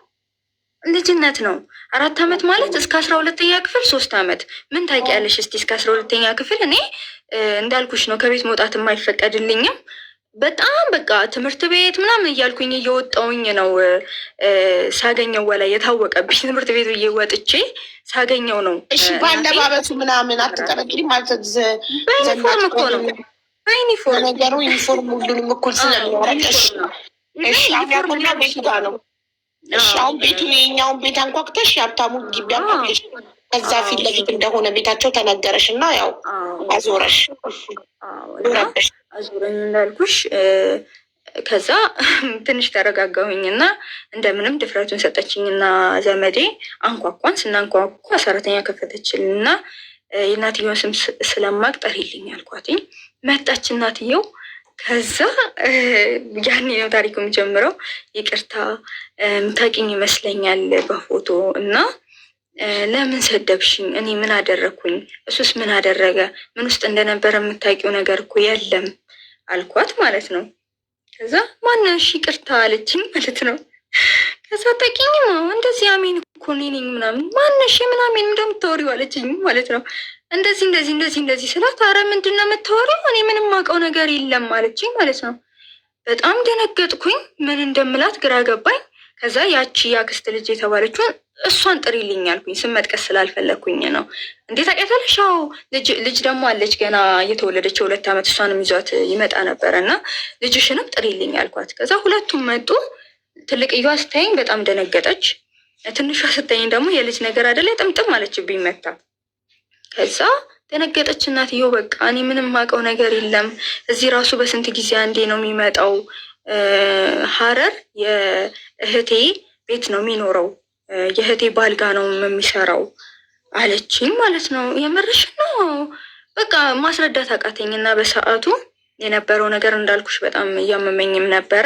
Speaker 1: ልጅነት ነው። 4 ዓመት ማለት እስከ 12ኛ ክፍል 3 ዓመት ምን ታውቂያለሽ? እስቲ እስከ 12ኛ ክፍል እኔ እንዳልኩሽ ነው ከቤት መውጣት የማይፈቀድልኝም። በጣም በቃ ትምህርት ቤት ምናምን እያልኩኝ እየወጣውኝ ነው ሳገኘው ወላይ የታወቀብኝ ትምህርት ቤት ብዬ ወጥቼ ሳገኘው ነው።
Speaker 2: እሺ ባለባበሱ ምናምን አትጠረጥሪም ማለት
Speaker 1: በዩኒፎርም እኮ ነው። በዩኒፎርም
Speaker 2: ነገሩ ዩኒፎርም ሁሉንም እኩል ስለሚያረቀሽ እሺ አሁን ቤቱ ጋር ነው። እሺ አሁን ቤቱን የኛውን ቤት አንኳክተሽ የሀብታሙ ግቢ አንኳክተሽ ከዛ ፊት ለፊት እንደሆነ ቤታቸው ተነገረሽ እና ያው አዞረሽ
Speaker 1: አዞረኝ እንዳልኩሽ። ከዛ ትንሽ ተረጋጋሁኝና እንደምንም ድፍረቱን ሰጠችኝና ዘመዴ አንኳኳን። ስናንኳኳ ሰራተኛ ከፈተችልና የእናትየውን ስም ስለማቅ ጠሪልኝ አልኳትኝ። መጣች እናትየው። ከዛ ያኔ ነው ታሪኩ የሚጀምረው። ይቅርታ ታውቂኝ ይመስለኛል በፎቶ እና ለምን ሰደብሽኝ? እኔ ምን አደረግኩኝ? እሱስ ምን አደረገ? ምን ውስጥ እንደነበረ የምታውቂው ነገር እኮ የለም አልኳት ማለት ነው። ከዛ ማነሽ? ይቅርታ አለችኝ ማለት ነው። ከዛ ታውቂኝማ እንደዚህ አሜን እኮ እኔ ነኝ ምናምን። ማነሽ? ምን አሜን እንደምታወሪው አለችኝ ማለት ነው። እንደዚህ ስላት አረ ምንድን ነው የምታወሪው? እኔ ምንም አውቀው ነገር የለም አለችኝ ማለት ነው። በጣም ደነገጥኩኝ። ምን እንደምላት ግራ ገባኝ። ከዛ ያቺ ያክስት ልጅ የተባለችውን እሷን ጥሪልኝ አልኩኝ። ስም መጥቀስ ስላልፈለግኩኝ ነው። እንዴት ታውቂያታለሽ? አዎ ልጅ ደግሞ አለች ገና እየተወለደች 2 ዓመት፣ እሷንም ይዟት ይመጣ ነበረ እና ልጅሽንም ጥሪልኝ አልኳት። ከዛ ሁለቱም መጡ። ትልቅየዋ ስታየኝ በጣም ደነገጠች። ትንሿ ስታየኝ ደግሞ የልጅ ነገር አይደለ ጥምጥም አለችብኝ መታ። ከዛ ደነገጠች እናትየው። በቃ እኔ ምንም ማውቀው ነገር የለም። እዚህ ራሱ በስንት ጊዜ አንዴ ነው የሚመጣው። ሀረር የእህቴ ቤት ነው የሚኖረው፣ የእህቴ ባልጋ ነው የሚሰራው አለችኝ ማለት ነው። የምርሽ ነው? በቃ ማስረዳት አቃተኝ እና በሰዓቱ የነበረው ነገር እንዳልኩሽ በጣም እያመመኝም ነበረ።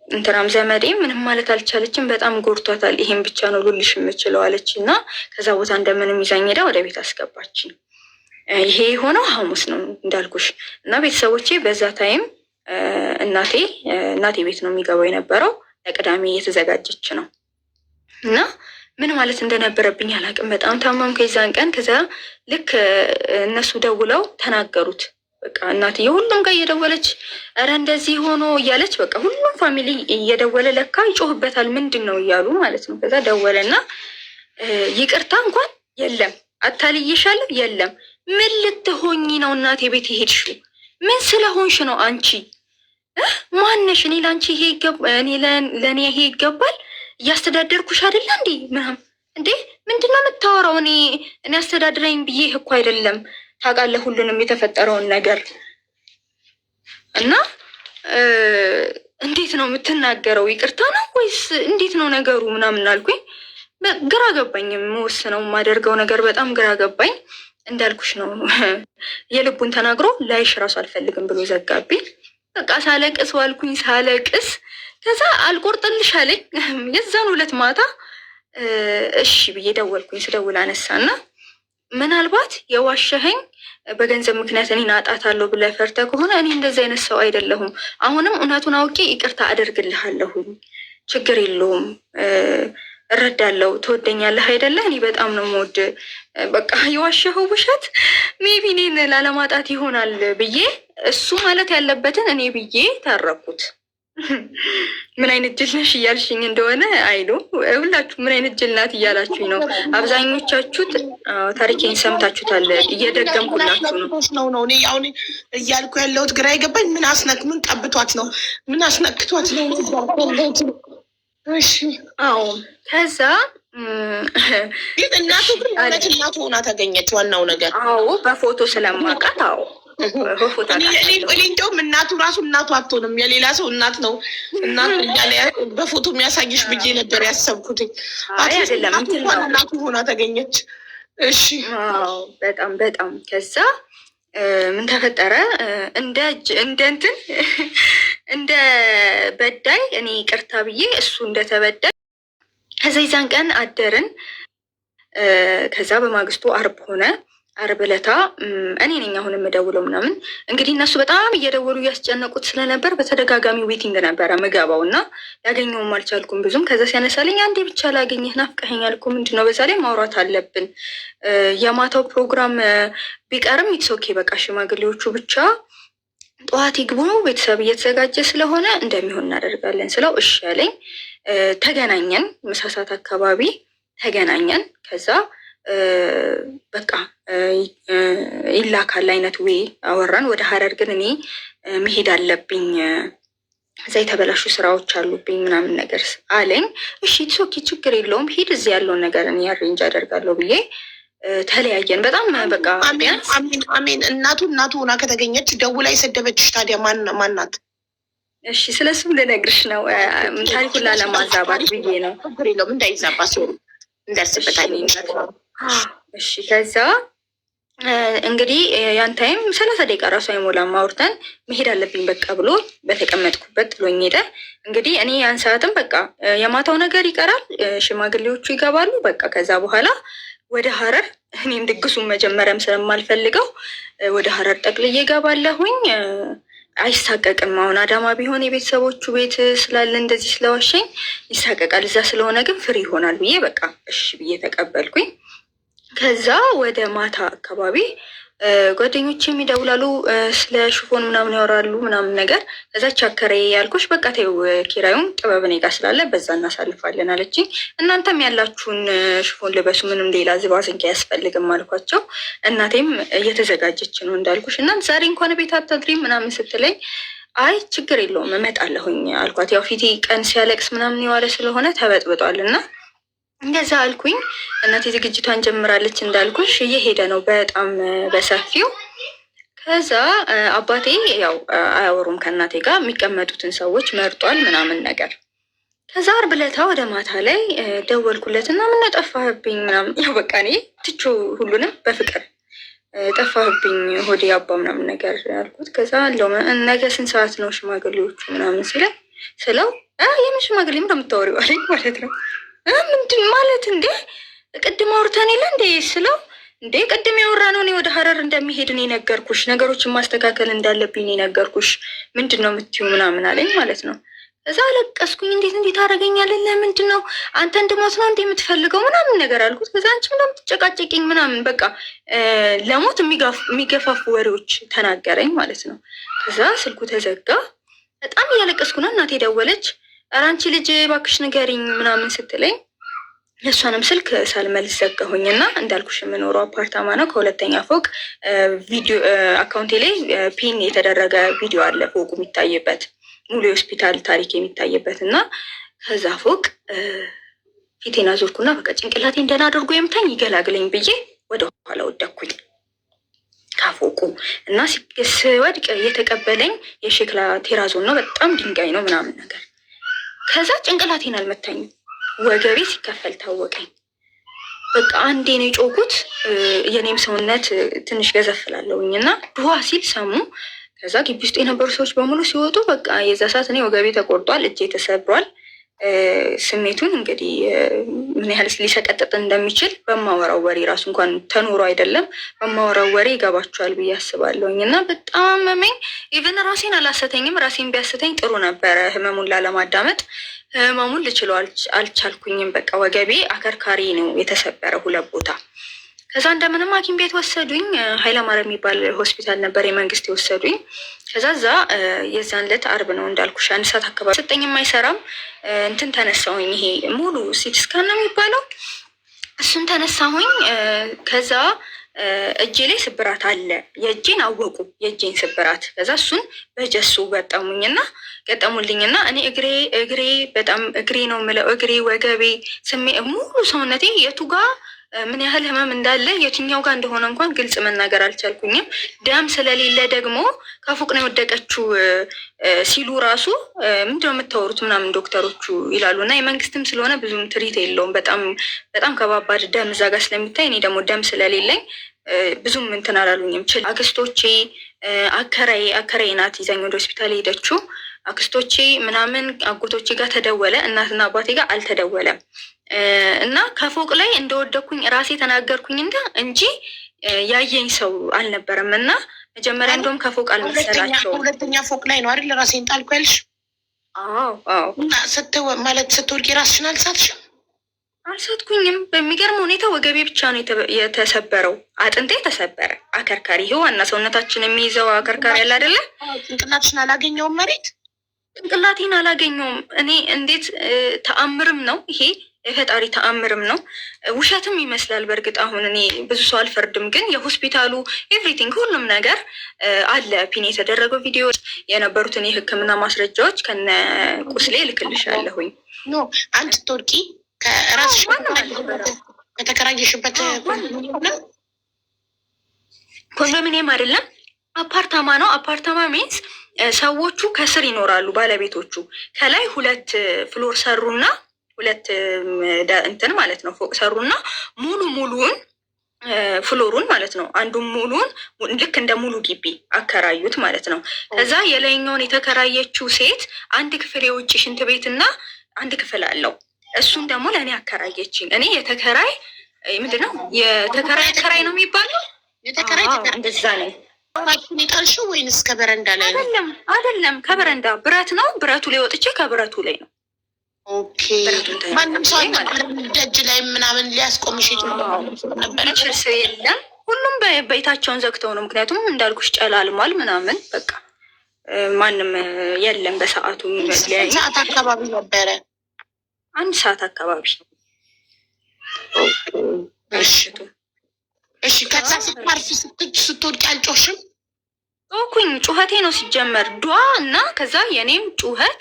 Speaker 1: እንትናም ዘመዴ ምንም ማለት አልቻለችም። በጣም ጎርቷታል። ይሄን ብቻ ነው ሉልሽ የምችለው አለች እና ከዛ ቦታ እንደምንም ይዛኝ ሄዳ ወደ ቤት አስገባችኝ። ይሄ የሆነው ሐሙስ ነው እንዳልኩሽ እና ቤተሰቦቼ በዛ ታይም እናቴ ቤት ነው የሚገባው የነበረው። ለቅዳሜ እየተዘጋጀች ነው እና ምን ማለት እንደነበረብኝ አላውቅም። በጣም ታማምኩ የዛን ቀን። ከዛ ልክ እነሱ ደውለው ተናገሩት። በቃ እናትዬ ሁሉም ጋር እየደወለች እረ እንደዚህ ሆኖ እያለች በቃ ሁሉም ፋሚሊ እየደወለ ለካ ይጮህበታል ምንድን ነው እያሉ ማለት ነው። ከዛ ደወለና ይቅርታ እንኳን የለም፣ አታልይሻለሁ የለም። ምን ልትሆኚ ነው እናቴ ቤት የሄድሽው? ምን ስለሆንሽ ነው አንቺ? ማነሽ? እኔ ለአንቺ ይሄ ለእኔ ይሄ ይገባል? እያስተዳደርኩሽ አይደለ እንዴ? ምናምን እንዴ ምንድን ነው የምታወራው? እኔ አስተዳድረኝ ብዬ እኮ አይደለም። ታውቃለህ ሁሉንም የተፈጠረውን ነገር እና እንዴት ነው የምትናገረው? ይቅርታ ነው ወይስ እንዴት ነው ነገሩ ምናምን አልኩኝ። ግራ ገባኝ። የምወስነው የማደርገው ነገር በጣም ግራ ገባኝ። እንዳልኩሽ ነው የልቡን ተናግሮ ላይሽ ራሱ አልፈልግም ብሎ ዘጋብኝ። በቃ ሳለቅስ ዋልኩኝ ሳለቅስ። ከዛ አልቆርጥልሽ አለኝ። የዛን ሁለት ማታ እሺ ብዬ ደወልኩኝ። ስደውል አነሳና ምናልባት የዋሸኸኝ በገንዘብ ምክንያት እኔን አጣታለሁ ብለህ ፈርተህ ከሆነ እኔ እንደዚህ አይነት ሰው አይደለሁም። አሁንም እውነቱን አውቄ ይቅርታ አደርግልሃለሁኝ። ችግር የለውም፣ እረዳለሁ። ትወደኛለህ አይደለ? እኔ በጣም ነው የምወድ። በቃ የዋሸኸው ውሸት ሜቢ እኔን ላለማጣት ይሆናል ብዬ እሱ ማለት ያለበትን እኔ ብዬ ታረኩት። ምን አይነት ጅል ነሽ እያልሽኝ እንደሆነ አይሉ ሁላችሁ ምን አይነት ጅል ናት እያላችሁኝ ነው። አብዛኞቻችሁ ታሪኬን ሰምታችሁታል። እየደገምኩላችሁ ነው። እኔ አሁን እያልኩ ያለሁት ግራ የገባኝ ምን ቀብቷት ነው? ምን አስነክቷት ነው? እሺ አዎ። ከዛ ግን እናቱ ግን ማለት እናቱ ሆና ተገኘች። ዋናው ነገር አዎ፣ በፎቶ ስለማውቃት አዎ እኔ እንደውም እናቱ ራሱ እናቱ አትሆንም፣ የሌላ ሰው እናት ነው እናቱ እያለ በፎቶ የሚያሳይሽ ብዬ ነበር ያሰብኩት። እናቱ ሆና ተገኘች። እሺ በጣም በጣም። ከዛ ምን ተፈጠረ? እንደ በዳይ እኔ ይቅርታ ብዬ እሱ እንደተበዳይ ከዛ ይዛን ቀን አደርን። ከዛ በማግስቱ አርብ ሆነ። አርብ ዕለታ እኔ ነኝ አሁን የምደውለው ምናምን። እንግዲህ እነሱ በጣም እየደወሉ እያስጨነቁት ስለነበር በተደጋጋሚ ዌቲንግ ነበረ ምገባው እና ያገኘውም አልቻልኩም ብዙም። ከዛ ሲያነሳልኝ አንዴ ብቻ ላገኘህ ናፍቀኸኛል እኮ ምንድን ነው፣ በዛ ላይ ማውራት አለብን። የማታው ፕሮግራም ቢቀርም ኢትስ ኦኬ በቃ ሽማግሌዎቹ ብቻ ጠዋት ይግቡ፣ ቤተሰብ እየተዘጋጀ ስለሆነ እንደሚሆን እናደርጋለን ስለው እሺ ያለኝ። ተገናኘን፣ ምሳ ሰዓት አካባቢ ተገናኘን። ከዛ በቃ ይላካል አይነት ወይ አወራን። ወደ ሀረር ግን እኔ መሄድ አለብኝ፣ እዛ የተበላሹ ስራዎች አሉብኝ ምናምን ነገር አለኝ። እሺ ሶኪ ችግር የለውም ሂድ፣ እዚህ ያለውን ነገር እኔ አሬንጅ አደርጋለሁ ብዬ ተለያየን። በጣም በቃ አሜን። እናቱ ሆና ከተገኘች ደውላ የሰደበችሽ ታዲያ ማናት? እሺ ስለሱም ልነግርሽ ነው፣ ታሪኩን ላለማዛባት ብዬ ነው። ችግር የለውም እንዳይዛባ ሲሆን እንደርስበታል። እሺ ከዛ እንግዲህ ያን ታይም 30 ደቂቃ ራሱ አይሞላም አውርተን መሄድ አለብኝ በቃ ብሎ በተቀመጥኩበት ጥሎኝ ሄደ። እንግዲህ እኔ ያን ሰዓትም በቃ የማታው ነገር ይቀራል፣ ሽማግሌዎቹ ይገባሉ። በቃ ከዛ በኋላ ወደ ሀረር እኔም ድግሱን መጀመሪያም ስለማልፈልገው ወደ ሀረር ጠቅልዬ እገባለሁኝ። አይሳቀቅም። አሁን አዳማ ቢሆን የቤተሰቦቹ ቤት ስላለ እንደዚህ ስለዋሸኝ ይሳቀቃል። እዛ ስለሆነ ግን ፍሪ ይሆናል ብዬ በቃ እሺ ብዬ ተቀበልኩኝ። ከዛ ወደ ማታ አካባቢ ጓደኞቼም ይደውላሉ፣ ስለ ሽፎን ምናምን ያወራሉ ምናምን ነገር። ከዛች አከራዬ ያልኩሽ በቃ ተይው ኪራዩም ጥበብ እኔ ጋር ስላለ በዛ እናሳልፋለን አለችኝ። እናንተም ያላችሁን ሽፎን ልበሱ፣ ምንም ሌላ ዝባዝንኬ አያስፈልግም አልኳቸው። እናቴም እየተዘጋጀች ነው እንዳልኩሽ። እናንተ ዛሬ እንኳን ቤት አታድሪም ምናምን ስትለኝ አይ ችግር የለውም እመጣለሁኝ አልኳት። ያው ፊቴ ቀን ሲያለቅስ ምናምን የዋለ ስለሆነ ተበጥብጧል እና እንደዛ አልኩኝ። እናቴ ዝግጅቷን ጀምራለች እንዳልኩሽ፣ እየሄደ ነው በጣም በሰፊው። ከዛ አባቴ ያው አያወሩም ከእናቴ ጋር የሚቀመጡትን ሰዎች መርጧል ምናምን ነገር። ከዛ ዓርብ ዕለት ወደ ማታ ላይ ደወልኩለት እና ምን ጠፋህብኝ ምናምን፣ ያው በቃ እኔ ትቼው ሁሉንም በፍቅር ጠፋህብኝ ሆዴ አባ ምናምን ነገር ያልኩት። ከዛ አለው ነገ ስንት ሰዓት ነው ሽማግሌዎቹ ምናምን ሲለኝ ስለው የምን ሽማግሌ እንደምታወሪው አለኝ ማለት ነው። ምንድን ማለት እንዴ ቅድም አውርተን የለ እንዴ ስለው፣ እንዴ ቅድም ያወራ ነው እኔ ወደ ሀረር እንደሚሄድ ነው የነገርኩሽ፣ ነገሮችን ማስተካከል እንዳለብኝ ነው የነገርኩሽ፣ ምንድን ነው የምትይው ምናምን አለኝ ማለት ነው። እዛ አለቀስኩኝ። እንዴት አደረገኛለን? ለምንድን ነው አንተ እንድሞት ነው እንዴ የምትፈልገው ምናምን ነገር አልኩት። ከዛ አንቺ ምናምን ትጨቃጨቂኝ ምናምን በቃ ለሞት የሚገፋፉ ወሬዎች ተናገረኝ ማለት ነው። ከዛ ስልኩ ተዘጋ። በጣም እያለቀስኩ ነው። እናቴ ደወለች። ኧረ አንቺ ልጅ እባክሽ ንገሪኝ ምናምን ስትለኝ የእሷንም ስልክ ሳልመልስ ዘጋሁኝ እና እንዳልኩሽ የምኖረው አፓርታማ ነው። ከሁለተኛ ፎቅ ቪዲዮ አካውንቴ ላይ ፒን የተደረገ ቪዲዮ አለ ፎቁ የሚታይበት ሙሉ የሆስፒታል ታሪክ የሚታይበት እና ከዛ ፎቅ ፊቴን አዞርኩና በቃ ጭንቅላቴ እንደና አድርጎ የምታኝ ይገላግለኝ ብዬ ወደ ኋላ ወደኩኝ ካፎቁ እና ስወድቅ የተቀበለኝ የሸክላ ቴራዞን ነው። በጣም ድንጋይ ነው ምናምን ነገር። ከዛ ጭንቅላቴን አልመታኝም፣ ወገቤ ሲከፈል ታወቀኝ። በቃ አንዴ ነው የጮኩት። የኔም ሰውነት ትንሽ ገዘፍላለሁኝ እና ድዋ ሲል ሰሙ። ከዛ ግቢ ውስጥ የነበሩ ሰዎች በሙሉ ሲወጡ በቃ የዛ ሰዓት እኔ ወገቤ ተቆርጧል፣ እጄ ተሰብሯል። ስሜቱን እንግዲህ ምን ያህል ሊሰቀጥጥ እንደሚችል በማወራው ወሬ ራሱ እንኳን ተኖሮ አይደለም በማወራው ወሬ ይገባቸዋል ብዬ አስባለሁኝ። እና በጣም አመመኝ። ኢቨን ራሴን አላሰተኝም። ራሴን ቢያስተኝ ጥሩ ነበረ ህመሙን ላለማዳመጥ። ህመሙን ልችለው አልቻልኩኝም። በቃ ወገቤ አከርካሪ ነው የተሰበረ 2 ቦታ። ከዛ እንደምንም ሐኪም ቤት ወሰዱኝ። ኃይለማርያም የሚባል ሆስፒታል ነበር የመንግስት የወሰዱኝ። ከዛ እዛ የዛን ዕለት ዓርብ ነው እንዳልኩሽ 1 ሰዓት አካባቢ ሰጠኝም አይሰራም። እንትን ተነሳሁኝ። ይሄ ሙሉ ሲቲ ስካን ነው የሚባለው፣ እሱን ተነሳሁኝ። ከዛ እጄ ላይ ስብራት አለ። የእጄን አወቁ፣ የእጄን ስብራት። ከዛ እሱን በጀሱ ገጠሙልኝና እኔ እግሬ በጣም እግሬ ነው የምለው፣ እግሬ፣ ወገቤ፣ ሙሉ ሰውነቴ የቱ ጋር ምን ያህል ህመም እንዳለ የትኛው ጋር እንደሆነ እንኳን ግልጽ መናገር አልቻልኩኝም። ደም ስለሌለ ደግሞ ከፎቅ ነው የወደቀችው ሲሉ ራሱ ምንድነው የምታወሩት ምናምን ዶክተሮቹ ይላሉ። እና የመንግስትም ስለሆነ ብዙም ትሪት የለውም። በጣም ከባባድ ደም እዛ ጋር ስለሚታይ እኔ ደግሞ ደም ስለሌለኝ ብዙም እንትን አላሉኝም። አክስቶቼ አከራዬ ናት ይዛኝ ወደ ሆስፒታል ሄደችው። አክስቶቼ ምናምን አጎቶቼ ጋር ተደወለ፣ እናትና አባቴ ጋር አልተደወለም። እና ከፎቅ ላይ እንደወደኩኝ ራሴ ተናገርኩኝ እንጂ ያየኝ ሰው አልነበረም። እና መጀመሪያ እንደውም ከፎቅ አልመሰላቸው።
Speaker 2: 2ኛ ፎቅ ላይ ነው አይደል ራሴን ጣልኩ ያልሽ?
Speaker 1: አዎ። እና
Speaker 2: ስትወድቂ ራስሽን አልሳትሽም?
Speaker 1: አልሳትኩኝም። በሚገርም ሁኔታ ወገቤ ብቻ ነው የተሰበረው። አጥንቴ ተሰበረ። አከርካሪ ይሄ ዋና ሰውነታችን የሚይዘው አከርካሪ ያለ አይደለ?
Speaker 2: ጭንቅላትሽን አላገኘውም መሬት?
Speaker 1: ጭንቅላቴን አላገኘውም። እኔ እንዴት ተአምርም ነው ይሄ፣ የፈጣሪ ተአምርም ነው። ውሸትም ይመስላል በእርግጥ አሁን እኔ ብዙ ሰው አልፈርድም፣ ግን የሆስፒታሉ ኤቭሪቲንግ ሁሉም ነገር አለ። ፒን የተደረገው ቪዲዮ የነበሩትን የሕክምና ማስረጃዎች ከነ ቁስሌ ልክልሻለሁኝ።
Speaker 2: ኖ አንቺ ስትወድቂ ከራስሽ ከተከራየሽበት
Speaker 1: ኮንዶሚኒየም አይደለም አፓርታማ ነው። አፓርታማ ሚንስ ሰዎቹ ከስር ይኖራሉ፣ ባለቤቶቹ ከላይ 2 ፍሎር ሰሩና 2 እንትን ማለት ነው ፎቅ ሰሩና ሙሉውን ፍሎሩን ማለት ነው አንዱን ሙሉን ልክ እንደ ሙሉ ግቢ አከራዩት ማለት ነው። ከዛ የላይኛውን የተከራየችው ሴት 1 ክፍል የውጭ ሽንት ቤትና 1 ክፍል አለው። እሱን ደግሞ ለእኔ አከራየችኝ። እኔ የተከራይ ምንድነው የተከራይ ነው የሚባለው፣ እንደዛ ነው።
Speaker 2: ጣልሽው ወይንስ ከበረንዳ ላይ ነው?
Speaker 1: አይደለም ከበረንዳ ብረት ነው። ብረቱ ላይ ወጥቼ ከብረቱ ላይ ነው።
Speaker 2: ኦኬ። ማንም ሰው ደጅ ላይ ምናምን ሊያስቆምሽ ነበር?
Speaker 1: የሚችል ሰው የለም። ሁሉም ቤታቸውን ዘግተው ነው። ምክንያቱም እንዳልኩሽ ጨላልሟል ምናምን በቃ ማንም የለም በሰዓቱ።
Speaker 2: ሰዓት አካባቢ ነበረ
Speaker 1: 1 ሰዓት አካባቢ።
Speaker 2: እሺ ከዛ ስትማርፊ ስትወድቂ አልጮሽም?
Speaker 1: ጮኩኝ። ጩኸቴ ነው ሲጀመር ዷ እና ከዛ የኔም ጩኸት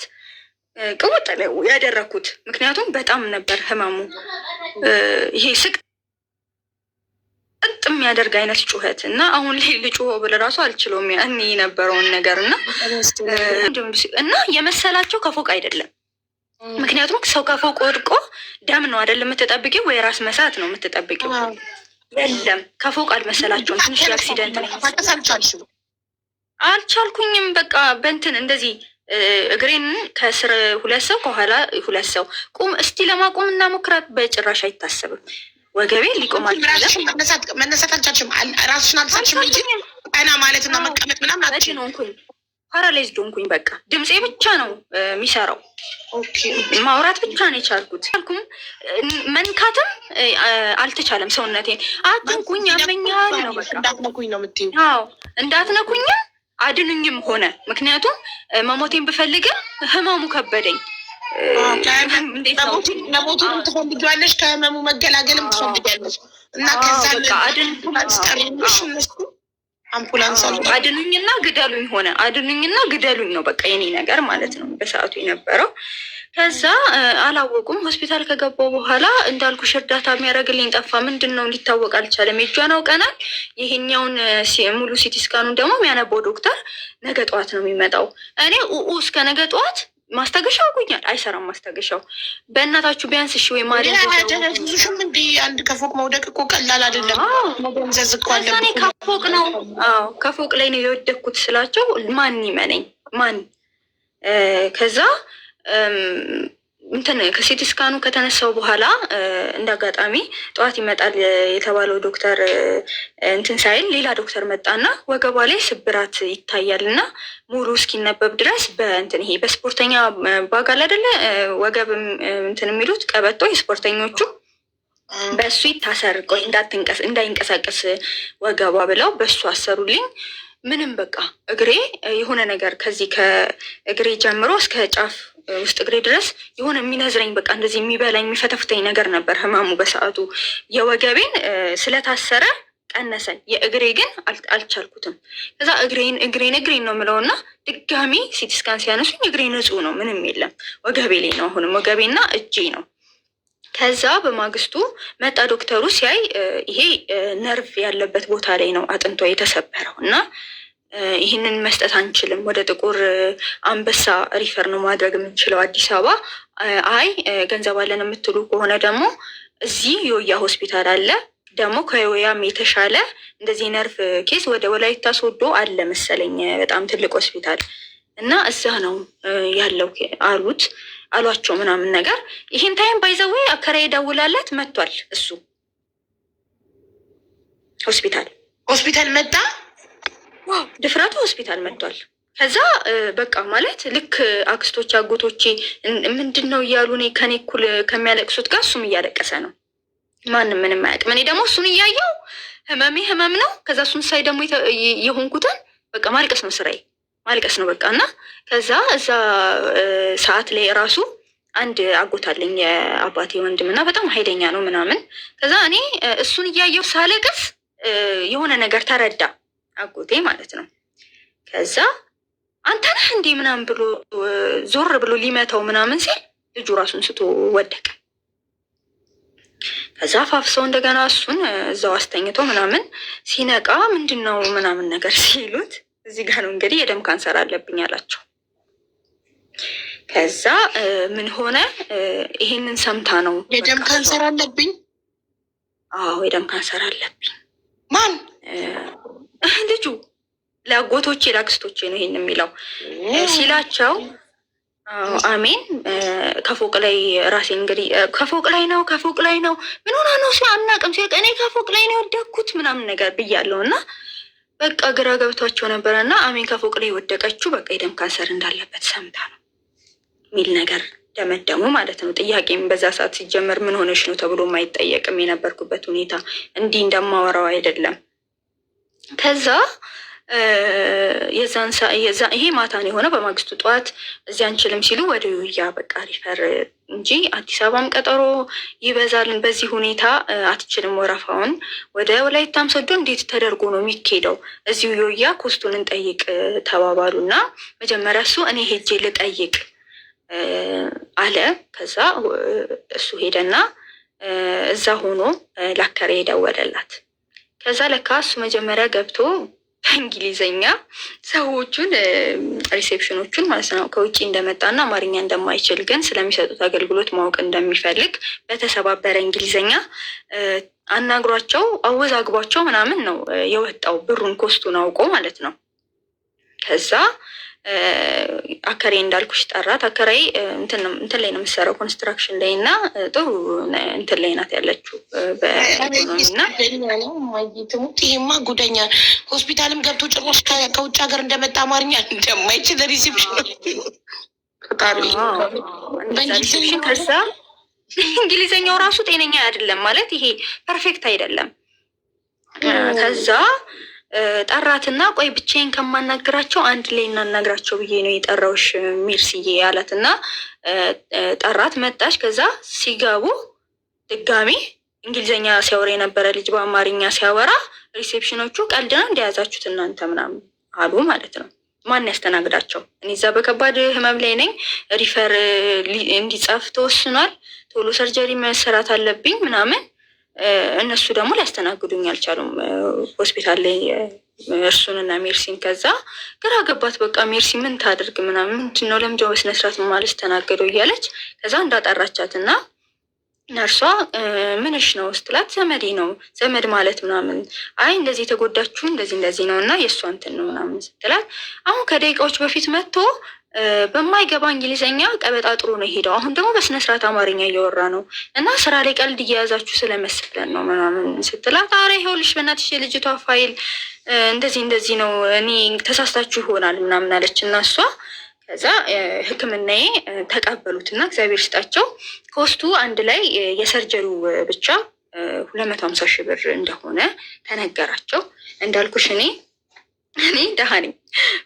Speaker 1: ቅውጥ ነው ያደረኩት። ምክንያቱም በጣም ነበር ህመሙ። ይሄ ስቅጥ የሚያደርግ አይነት ጩኸት እና አሁን ላይ ልጩሆ ብል ራሱ አልችለውም ያኔ የነበረውን ነገር እና የመሰላቸው ከፎቅ አይደለም። ምክንያቱም ሰው ከፎቅ ወድቆ ደም ነው አይደለም የምትጠብቂው፣ ወይ ራስ መሳት ነው የምትጠብቂው። የለም ከፎቅ አልመሰላቸውም። ትንሽ አክሲደንት ነው። አልቻልኩኝም። በቃ በእንትን እንደዚህ እግሬን ከስር 2 ሰው ከኋላ 2 ሰው ቁም እስቲ ለማቆም እና ሞክራት፣ በጭራሽ አይታሰብም። ወገቤ ሊቆም አልቻለም።
Speaker 2: መነሳት አልቻልሽም። ራስሽን አልቻልሽም እንጂ ቀና ማለት እና መቀመጥ ምናምን አትችይም።
Speaker 1: ሆንኩኝ፣ ፓራላይዝድ ሆንኩኝ። በቃ ድምፄ ብቻ ነው የሚሰራው። ማውራት ብቻ ነው የቻልኩት። መንካትም አልተቻለም። ሰውነቴን አትንኩኝ፣ ያመኛል ነው በቃ።
Speaker 2: እንዳትነኩኝ ነው የምትይው?
Speaker 1: አዎ እንዳትነኩኝም አድኑኝም ሆነ። ምክንያቱም መሞቴን ብፈልግም ህመሙ ከበደኝ።
Speaker 2: ለሞቱንም ትፈልጊዋለሽ፣ ከህመሙ መገላገልም ትፈልጊያለሽ እና ከዛ አምቡላንስ
Speaker 1: አድኑኝና ግደሉኝ ሆነ። አድኑኝና ግደሉኝ ነው በቃ የኔ ነገር ማለት ነው በሰዓቱ የነበረው። ከዛ አላወቁም። ሆስፒታል ከገባው በኋላ እንዳልኩሽ እርዳታ የሚያደርግልኝ ጠፋ። ምንድን ነው ሊታወቅ አልቻለም። የእጇን አውቀናል። ይሄኛውን ሙሉ ሲቲ ስካኑን ደግሞ የሚያነበው ዶክተር ነገ ጠዋት ነው የሚመጣው። እኔ እስከ ነገ ጠዋት ማስታገሻ አውቁኛል። አይሰራም ማስታገሻው። በእናታችሁ ቢያንስ እሺ ወይ
Speaker 2: ብዙሽም እንዲ አንድ ከፎቅ መውደቅ እኮ ቀላል አይደለም። መገንዘዝ እኮ አለ።
Speaker 1: ከፎቅ ነው ከፎቅ ላይ ነው የወደቅኩት ስላቸው ማን ይመነኝ ማን። ከዛ እንትን ከሲቲ ስካኑ ከተነሳው በኋላ እንደ አጋጣሚ ጠዋት ይመጣል የተባለው ዶክተር እንትን ሳይል ሌላ ዶክተር መጣና ወገቧ ላይ ስብራት ይታያል እና ሙሉ እስኪነበብ ድረስ በእንትን ይሄ በስፖርተኛ ባጋል አይደለ ወገብ እንትን የሚሉት ቀበቶ የስፖርተኞቹ በእሱ ይታሰር፣ ቆይ እንዳይንቀሳቀስ ወገቧ ብለው በእሱ አሰሩልኝ። ምንም በቃ እግሬ የሆነ ነገር ከዚህ ከእግሬ ጀምሮ እስከ ጫፍ ውስጥ እግሬ ድረስ የሆነ የሚነዝረኝ በቃ እንደዚህ የሚበላኝ የሚፈተፍተኝ ነገር ነበር ህመሙ በሰዓቱ። የወገቤን ስለታሰረ ቀነሰኝ፣ የእግሬ ግን አልቻልኩትም። ከዛ እግሬን ነው የምለው እና ድጋሚ ሲቲ ስካን ሲያነሱኝ እግሬ ንጹህ ነው፣ ምንም የለም። ወገቤ ላይ ነው አሁንም ወገቤና እጄ ነው። ከዛ በማግስቱ መጣ ዶክተሩ። ሲያይ ይሄ ነርቭ ያለበት ቦታ ላይ ነው አጥንቷ የተሰበረው እና ይህንን መስጠት አንችልም፣ ወደ ጥቁር አንበሳ ሪፈር ነው ማድረግ የምንችለው አዲስ አበባ። አይ ገንዘብ አለን የምትሉ ከሆነ ደግሞ እዚህ የወያ ሆስፒታል አለ፣ ደግሞ ከወያም የተሻለ እንደዚህ ነርቭ ኬስ ወደ ወላይታ ሶዶ አለ መሰለኝ፣ በጣም ትልቅ ሆስፒታል እና እዛ ነው ያለው አሏቸው ምናምን ነገር። ይህን ታይም ባይዘዌ አከራዬ ደውላለት መጥቷል። እሱ ሆስፒታል መጣ፣ ድፍረቱ ሆስፒታል መጥቷል። ከዛ በቃ ማለት ልክ አክስቶች አጎቶቼ ምንድን ነው እያሉ እኔ ከኔ እኩል ከሚያለቅሱት ጋር እሱም እያለቀሰ ነው። ማንም ምንም አያውቅም። እኔ ደግሞ እሱን እያየው ህመም ነው። ከዛ እሱን ሳይ ደግሞ የሆንኩትን በቃ ማልቀስ ነው ስራዬ፣ ማልቀስ ነው በቃ። እና ከዛ እዛ ሰዓት ላይ ራሱ አንድ አጎታለኝ የአባቴ ወንድም እና በጣም ኃይለኛ ነው ምናምን። ከዛ እኔ እሱን እያየው ሳለቅስ የሆነ ነገር ተረዳ አጎቴ ማለት ነው። ከዛ አንተ ነህ እንዴ ምናምን ብሎ ዞር ብሎ ሊመታው ምናምን ሲል ልጁ ራሱን ስቶ ወደቀ። ከዛ ፋፍሰው እንደገና እሱን እዛው አስተኝቶ ምናምን ሲነቃ ምንድን ነው ምናምን ነገር ሲሉት እዚህ ጋር ነው እንግዲህ የደም ካንሰር አለብኝ አላቸው። ከዛ ምን ሆነ? ይሄንን ሰምታ ነው
Speaker 2: የደም ካንሰር አለብኝ?
Speaker 1: አዎ የደም ካንሰር አለብኝ።
Speaker 2: ማን?
Speaker 1: ልጁ ለአጎቶቼ ለአክስቶቼ ነው ይሄን የሚለው ሲላቸው፣ አሜን ከፎቅ ላይ ራሴ እንግዲህ ከፎቅ ላይ ነው ምን ሆና ነው አናውቅም ሲል እኔ ከፎቅ ላይ ነው የወደቅኩት ምናምን ነገር ብያለሁ። እና በቃ ግራ ገብቷቸው ነበረ። እና አሜን ከፎቅ ላይ የወደቀችው በቃ የደም ካንሰር እንዳለበት ሰምታ ነው ሚል ነገር ደመደሙ ማለት ነው። ጥያቄም በዛ ሰዓት ሲጀመር ምን ሆነሽ ነው ተብሎ አይጠየቅም። የነበርኩበት ሁኔታ እንዲህ እንደማወራው አይደለም። ከዛ ይሄ ማታ ነው የሆነ። በማግስቱ ጠዋት እዚህ አንችልም ሲሉ ወደ ዩያ በቃ ሪፈር እንጂ አዲስ አበባም ቀጠሮ ይበዛል፣ በዚህ ሁኔታ አትችልም ወረፋውን ወደ ወላይታም ሶዶ እንዴት ተደርጎ ነው የሚኬደው? እዚሁ ዩያ ኮስቱን እንጠይቅ ተባባሉ እና መጀመሪያ እሱ እኔ ሄጄ ልጠይቅ አለ። ከዛ እሱ ሄደና እዛ ሆኖ ላከረ ደወለላት። ከዛ ለካ እሱ መጀመሪያ ገብቶ በእንግሊዘኛ ሰዎቹን ሪሴፕሽኖቹን ማለት ነው ከውጭ እንደመጣና አማርኛ እንደማይችል ግን ስለሚሰጡት አገልግሎት ማወቅ እንደሚፈልግ በተሰባበረ እንግሊዘኛ አናግሯቸው አወዛግቧቸው ምናምን ነው የወጣው፣ ብሩን ኮስቱን አውቆ ማለት ነው። ከዛ አከሬ እንዳልኩሽ ጠራት። አከራይ እንትን ላይ ነው የምትሰራው ኮንስትራክሽን ላይ እና ጥሩ እንትን ላይ ናት ያለችው በኢኮኖሚና
Speaker 2: ይሄማ ጉደኛ ሆስፒታልም ገብቶ ጭራሽ ከውጭ ሀገር እንደመጣ አማርኛ እንደማይችል ሪሴፕሽን
Speaker 1: ከዛ እንግሊዝኛው ራሱ ጤነኛ አይደለም ማለት ይሄ ፐርፌክት አይደለም። ከዛ ጠራትና ቆይ ብቻዬን ከማናግራቸው አንድ ላይ እናናግራቸው ብዬ ነው የጠራውሽ ሚርስዬ አላትና ጠራት። መጣች። ከዛ ሲገቡ ድጋሚ እንግሊዝኛ ሲያወራ የነበረ ልጅ በአማርኛ ሲያወራ ሪሴፕሽኖቹ ቀልድ ነው እንደያዛችሁት እናንተ ምናምን አሉ ማለት ነው። ማን ያስተናግዳቸው? እኔ እዛ በከባድ ህመም ላይ ነኝ። ሪፈር እንዲጻፍ ተወስኗል። ቶሎ ሰርጀሪ መሰራት አለብኝ ምናምን። እነሱ ደግሞ ሊያስተናግዱኝ አልቻሉም ሆስፒታል ላይ እርሱንና ሜርሲን። ከዛ ግራ ገባት። በቃ ሜርሲ ምን ታደርግ ምናምን ምንድን ነው ለምንድነው በስነስርዓት ማለት ተናገደው እያለች ከዛ እንዳጠራቻት እና ነርሷ ምንሽ ነው ስትላት ዘመዴ ነው። ዘመድ ማለት ምናምን አይ እንደዚህ የተጎዳችሁ እንደዚህ ነው እና የእሷ እንትን ነው ምናምን ስትላት አሁን ከደቂቃዎች በፊት መጥቶ በማይገባ እንግሊዝኛ ቀበጣጥሮ ነው ሄደው። አሁን ደግሞ በስነስርዓት አማርኛ እያወራ ነው እና ስራ ላይ ቀልድ እየያዛችሁ ስለመሰለን ነው ምናምን ስትላት አረ ይኸውልሽ በእናትሽ የልጅቷ ፋይል እንደዚህ ነው እኔ ተሳስታችሁ ይሆናል ምናምን አለች እና እሷ ከዛ ሕክምናዬ ተቀበሉት እና እግዚአብሔር ስጣቸው ኮስቱ አንድ ላይ የሰርጀሪው ብቻ 250 ሺህ ብር እንደሆነ ተነገራቸው። እንዳልኩሽ እኔ ደሃ ነኝ።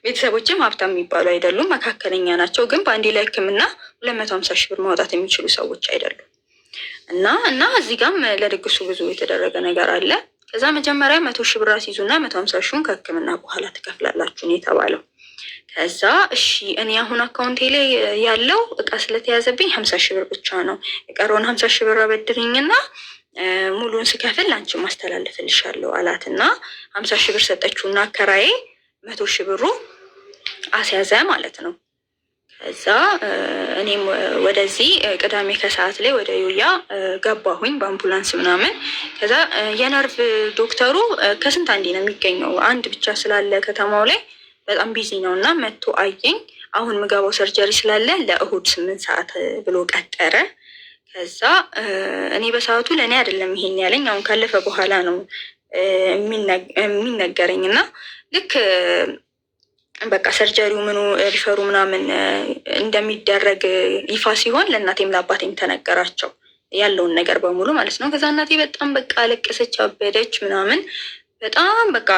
Speaker 1: ቤተሰቦችም ሀብታም የሚባሉ አይደሉም፣ መካከለኛ ናቸው። ግን በአንዴ ላይ ህክምና 250 ሺህ ብር ማውጣት የሚችሉ ሰዎች አይደሉም። እና እዚህ ጋም ለድግሱ ብዙ የተደረገ ነገር አለ። ከዛ መጀመሪያ 100 ሺህ ብር አስይዙና 150 ሺውን ከህክምና በኋላ ትከፍላላችሁ ነው የተባለው። ከዛ እሺ እኔ አሁን አካውንቴ ላይ ያለው እቃ ስለተያዘብኝ 50 ሺህ ብር ብቻ ነው፣ የቀረውን 50 ሺህ ብር አበድርኝና ሙሉን ስከፍል ላንቺ ማስተላለፍልሻለሁ አላትና 50 ሺህ ብር ሰጠችውና አከራዬ 100 ሺህ ብሩ አስያዘ ማለት ነው። ከዛ እኔም ወደዚህ ቅዳሜ ከሰዓት ላይ ወደ ዩያ ገባሁኝ በአምቡላንስ ምናምን። ከዛ የነርቭ ዶክተሩ ከስንት አንዴ ነው የሚገኘው፣ አንድ ብቻ ስላለ ከተማው ላይ በጣም ቢዚ ነው እና መጥቶ አየኝ። አሁን ምገባው ሰርጀሪ ስላለ ለእሁድ 8 ሰዓት ብሎ ቀጠረ። ከዛ እኔ በሰዓቱ ለእኔ አይደለም ይሄን ያለኝ፣ አሁን ካለፈ በኋላ ነው የሚነገረኝ እና ልክ በቃ ሰርጀሪው ምኑ ሪፈሩ ምናምን እንደሚደረግ ይፋ ሲሆን ለእናቴም ለአባቴም ተነገራቸው ያለውን ነገር በሙሉ ማለት ነው። ከዛ እናቴ በጣም በቃ አለቀሰች፣ አበደች ምናምን። በጣም በቃ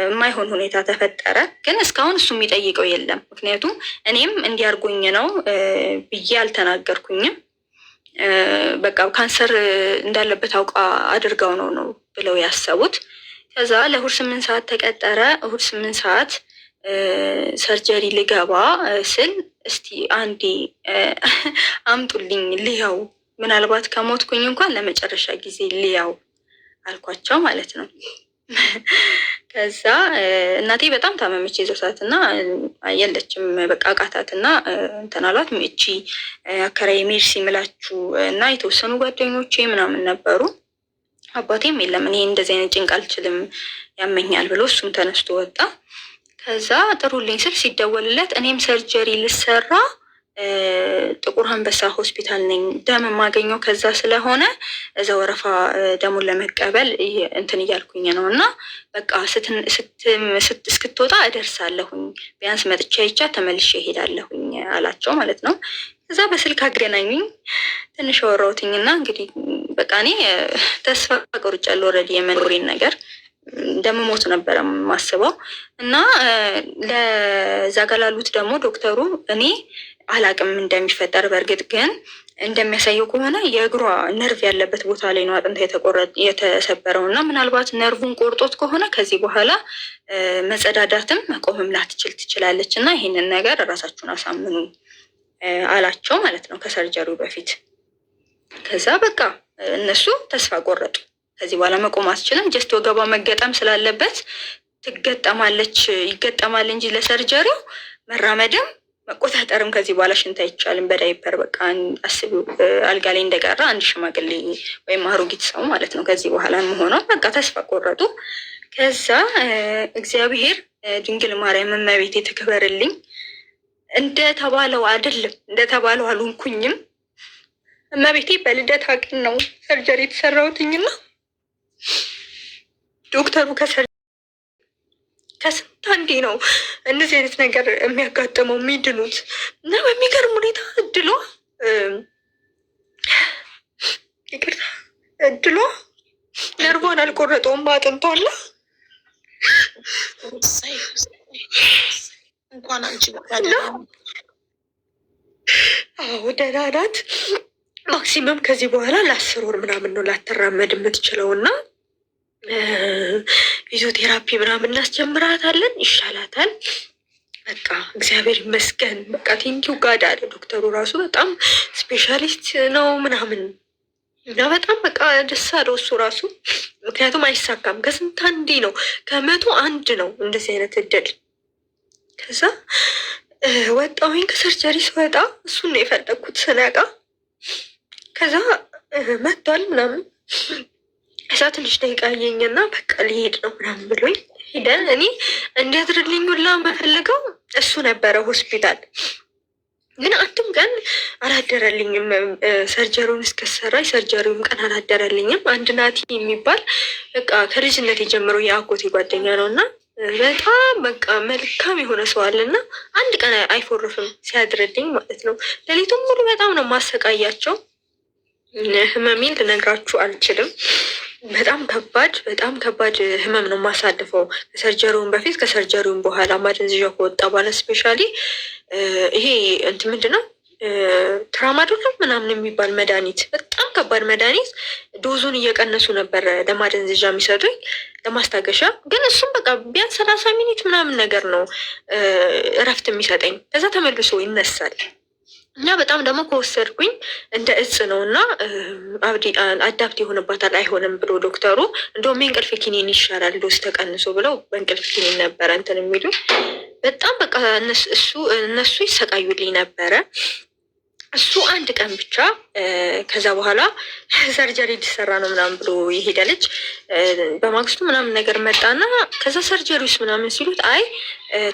Speaker 1: የማይሆን ሁኔታ ተፈጠረ። ግን እስካሁን እሱ የሚጠይቀው የለም። ምክንያቱም እኔም እንዲያርጉኝ ነው ብዬ አልተናገርኩኝም። በቃ ካንሰር እንዳለበት አውቃ አድርገው ነው ብለው ያሰቡት። ከዛ ለእሁድ 8 ሰዓት ተቀጠረ። እሁድ 8 ሰዓት ሰርጀሪ ልገባ ስል እስቲ አንዴ አምጡልኝ ልያው፣ ምናልባት ከሞትኩኝ እንኳን ለመጨረሻ ጊዜ ልያው አልኳቸው ማለት ነው። ከዛ እናቴ በጣም ታመመች የዛው ሰዓት እና የለችም በቃ አቃታት እና እንትን አሏት። እቺ አከራይ ሜርሲ ምላችሁ እና የተወሰኑ ጓደኞቼ ምናምን ነበሩ። አባቴም የለም እኔ እንደዚህ አይነት ጭንቅ አልችልም ያመኛል ብሎ እሱም ተነስቶ ወጣ። ከዛ ጥሩልኝ ስል ሲደወልለት እኔም ሰርጀሪ ልሰራ ጥቁር አንበሳ ሆስፒታል ነኝ፣ ደም የማገኘው ከዛ ስለሆነ እዛ ወረፋ ደሙን ለመቀበል እንትን እያልኩኝ ነው እና በቃ እስክትወጣ እደርሳለሁኝ፣ ቢያንስ መጥቻ ይቻ ተመልሼ እሄዳለሁኝ አላቸው ማለት ነው። እዛ በስልክ አገናኙኝ፣ ትንሽ አወራሁትኝ እና እንግዲህ በቃ እኔ ተስፋ ቆርጫለሁ ኦልሬዲ የመኖሬን ነገር እንደምሞት ነበረ ማስበው እና ለዛ ጋር ላሉት ደግሞ ዶክተሩ እኔ አላቅም እንደሚፈጠር በእርግጥ ግን እንደሚያሳየው ከሆነ የእግሯ ነርቭ ያለበት ቦታ ላይ ነው አጥንታ የተሰበረው እና ምናልባት ነርቭን ቆርጦት ከሆነ ከዚህ በኋላ መጸዳዳትም መቆምም ላትችል ትችላለች እና ይህንን ነገር እራሳችሁን አሳምኑ አላቸው ማለት ነው ከሰርጀሪው በፊት። ከዛ በቃ እነሱ ተስፋ ቆረጡ። ከዚህ በኋላ መቆም አትችልም፣ ጀስት ወገቧ መገጠም ስላለበት ትገጠማለች፣ ይገጠማል እንጂ ለሰርጀሪው መራመድም መቆጣጠርም ከዚህ በኋላ ሽንት አይቻልም በዳይፐር በቃ አስቢ። አልጋ ላይ እንደቀረ አንድ ሽማግሌ ወይም አሮጊት ሰው ማለት ነው ከዚህ በኋላ መሆኗ በቃ ተስፋ ቆረጡ። ከዛ እግዚአብሔር ድንግል ማርያም እመቤቴ ትክበርልኝ እንደተባለው አይደለም እንደተባለው አልሆንኩኝም። እመቤቴ በልደታ ቀን ነው ሰርጀሪ የተሰራሁትኝና ዶክተሩ ከስንት አንዴ ነው እንደዚህ አይነት ነገር የሚያጋጥመው የሚድኑት እና በሚገርም ሁኔታ እድሏ ነርቧን አልቆረጠውም አጥንቷላ።
Speaker 2: እንኳን አንቺ
Speaker 1: ደህና ናት። ማክሲመም ከዚህ በኋላ ለ10 ወር ምናምን ነው ላትራመድ የምትችለው እና ፊዚዮቴራፒ ምናምን እናስጀምራታለን፣ ይሻላታል። በቃ እግዚአብሔር ይመስገን። በቃ ቴንኪው ጋድ አለ ዶክተሩ ራሱ በጣም ስፔሻሊስት ነው ምናምን እና በጣም በቃ ደስ አለው እሱ ራሱ። ምክንያቱም አይሳካም፣ ከስንት አንዴ ነው፣ ከ100 1 ነው እንደዚህ አይነት እድል። ከዛ ወጣሁኝ ከሰርጀሪ ስወጣ እሱን ነው የፈለግኩት ስነቃ። ከዛ መጥቷል ምናምን እዛ ትንሽ ደቂቃ አየኝና በቃ ሊሄድ ነው ምናምን ብሎኝ ሄደን እኔ እንዲያድርልኝ ሁላ መፈለገው እሱ ነበረ ሆስፒታል። ግን አንድም ቀን አላደረልኝም። ሰርጀሪውን እስከሰራ ሰርጀሪውን ቀን አላደረልኝም። አንድ ናቲ የሚባል በቃ ከልጅነት የጀምሮ የአጎቴ ጓደኛ ነው እና በጣም በቃ መልካም የሆነ ሰው አለና አንድ ቀን አይፎርፍም ሲያድርልኝ ማለት ነው። ሌሊቱም ሙሉ በጣም ነው ማሰቃያቸው። ህመሜን ልነግራችሁ አልችልም። በጣም ከባድ ህመም ነው የማሳልፈው። ከሰርጀሪውን በፊት ከሰርጀሪውን በኋላ ማደንዘዣ ከወጣ በኋላ ስፔሻሊ ይሄ እንትን ምንድን ነው ትራማዶል ምናምን የሚባል መድኃኒት፣ በጣም ከባድ መድኃኒት ዶዙን እየቀነሱ ነበር ለማደንዘዣ የሚሰጡኝ ለማስታገሻ። ግን እሱም በቃ ቢያንስ 30 ሚኒት ምናምን ነገር ነው እረፍት የሚሰጠኝ፣ ከዛ ተመልሶ ይነሳል። እና በጣም ደግሞ ከወሰድኩኝ እንደ እጽ ነው እና አዳፕት የሆነባታል አይሆንም ብሎ ዶክተሩ እንደውም የእንቅልፍ ኪኒን ይሻላል ዶስ ተቀንሶ ብለው በእንቅልፍ ኪኒን ነበረ እንትን የሚሉ በጣም በቃ እነሱ ይሰቃዩልኝ ነበረ። እሱ አንድ ቀን ብቻ ከዛ በኋላ ሰርጀሪ ሊሰራ ነው ምናምን ብሎ የሄደ ልጅ በማግስቱ ምናምን ነገር መጣና ከዛ ሰርጀሪ ውስጥ ምናምን ሲሉት አይ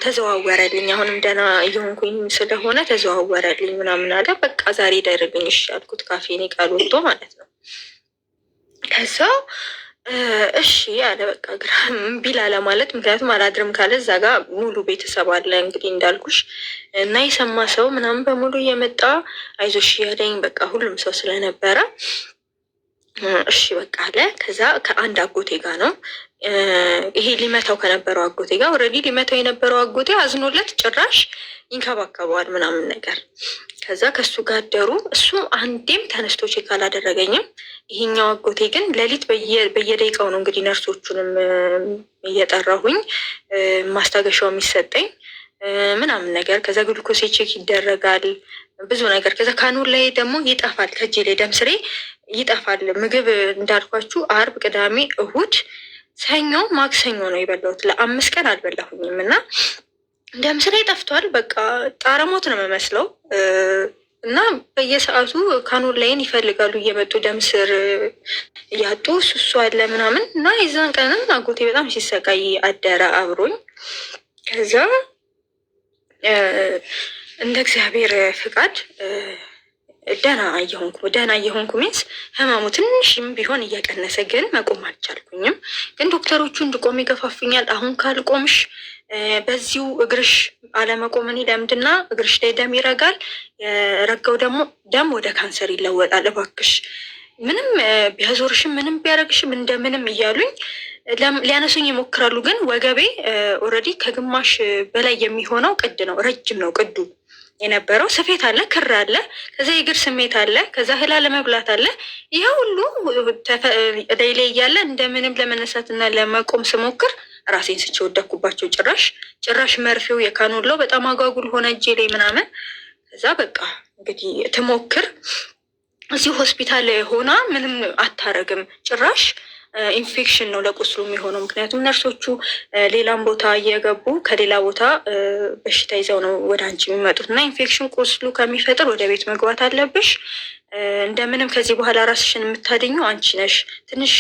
Speaker 1: ተዘዋወረልኝ፣ አሁንም ደህና እየሆንኩኝ ስለሆነ ተዘዋወረልኝ ምናምን አለ። በቃ ዛሬ ደርልኝ እሺ አልኩት፣ ካፌኔ ቃል ወጥቶ ማለት ነው። ከዛ እሺ አለ። በቃ ግራ እምቢ ላለ ማለት ምክንያቱም አላድርም ካለ እዛ ጋር ሙሉ ቤተሰብ አለ እንግዲህ እንዳልኩሽ እና የሰማ ሰው ምናምን በሙሉ እየመጣ አይዞሽ ያለኝ በቃ ሁሉም ሰው ስለነበረ እሺ በቃ አለ። ከዛ ከአንድ አጎቴ ጋር ነው ይሄ ሊመታው ከነበረው አጎቴ ጋር ኦልሬዲ ሊመታው የነበረው አጎቴ አዝኖለት ጭራሽ ይንከባከበዋል ምናምን ነገር። ከዛ ከሱ ጋር አደሩ። እሱ አንዴም ተነስቶ ቼክ አላደረገኝም። ይሄኛው አጎቴ ግን ሌሊት በየደቂቃው ነው እንግዲህ ነርሶቹንም እየጠራሁኝ ማስታገሻው የሚሰጠኝ ምናምን ነገር። ከዛ ግሉኮሴ ቼክ ይደረጋል ብዙ ነገር። ከዛ ካኑን ላይ ደግሞ ይጠፋል፣ ከእጄ ላይ ደም ስሬ ይጠፋል። ምግብ እንዳልኳችሁ አርብ፣ ቅዳሜ፣ እሁድ፣ ሰኞ፣ ማክሰኞ ነው የበላሁት። ለ5 ቀን አልበላሁኝም እና ደም ስሬ ጠፍቷል። በቃ ጣረሞት ነው የምመስለው እና በየሰዓቱ ካኑን ላይን ይፈልጋሉ እየመጡ ደም ስር እያጡ ሱሱ አለ ምናምን እና የዛን ቀንም አጎቴ በጣም ሲሰቃይ አደረ አብሮኝ። ከዛ እንደ እግዚአብሔር ፍቃድ ደህና እየሆንኩ ሚንስ ህመሙ ትንሽም ቢሆን እየቀነሰ ግን መቆም አልቻልኩኝም። ግን ዶክተሮቹ እንድቆም ይገፋፍኛል። አሁን ካልቆምሽ በዚሁ እግርሽ አለመቆምን ለምድና እግርሽ ላይ ደም ይረጋል፣ የረጋው ደግሞ ደም ወደ ካንሰር ይለወጣል፣ እባክሽ ምንም ቢያዞርሽም ምንም ቢያደርግሽም እንደምንም እያሉኝ ሊያነሱኝ ይሞክራሉ። ግን ወገቤ ኦልሬዲ ከግማሽ በላይ የሚሆነው ቅድ ነው፣ ረጅም ነው ቅዱ የነበረው። ስፌት አለ፣ ክር አለ፣ ከዛ የእግር ስሜት አለ፣ ከዛ ህላ ለመብላት አለ። ይሄ ሁሉ ላይ እያለ እንደምንም ለመነሳት እና ለመቆም ስሞክር ራሴን ስቼ ወደኩባቸው። ጭራሽ መርፌው የካኖላው በጣም አጓጉል ሆነ እጄ ላይ ምናምን። ከዛ በቃ እንግዲህ ትሞክር እዚህ ሆስፒታል ሆና ምንም አታረግም ጭራሽ ኢንፌክሽን ነው ለቁስሉ የሚሆነው። ምክንያቱም ነርሶቹ ሌላም ቦታ እየገቡ ከሌላ ቦታ በሽታ ይዘው ነው ወደ አንቺ የሚመጡት እና ኢንፌክሽን ቁስሉ ከሚፈጥር ወደ ቤት መግባት አለብሽ። እንደምንም ከዚህ በኋላ ራስሽን የምታድኘው አንቺ ነሽ። ትንሽ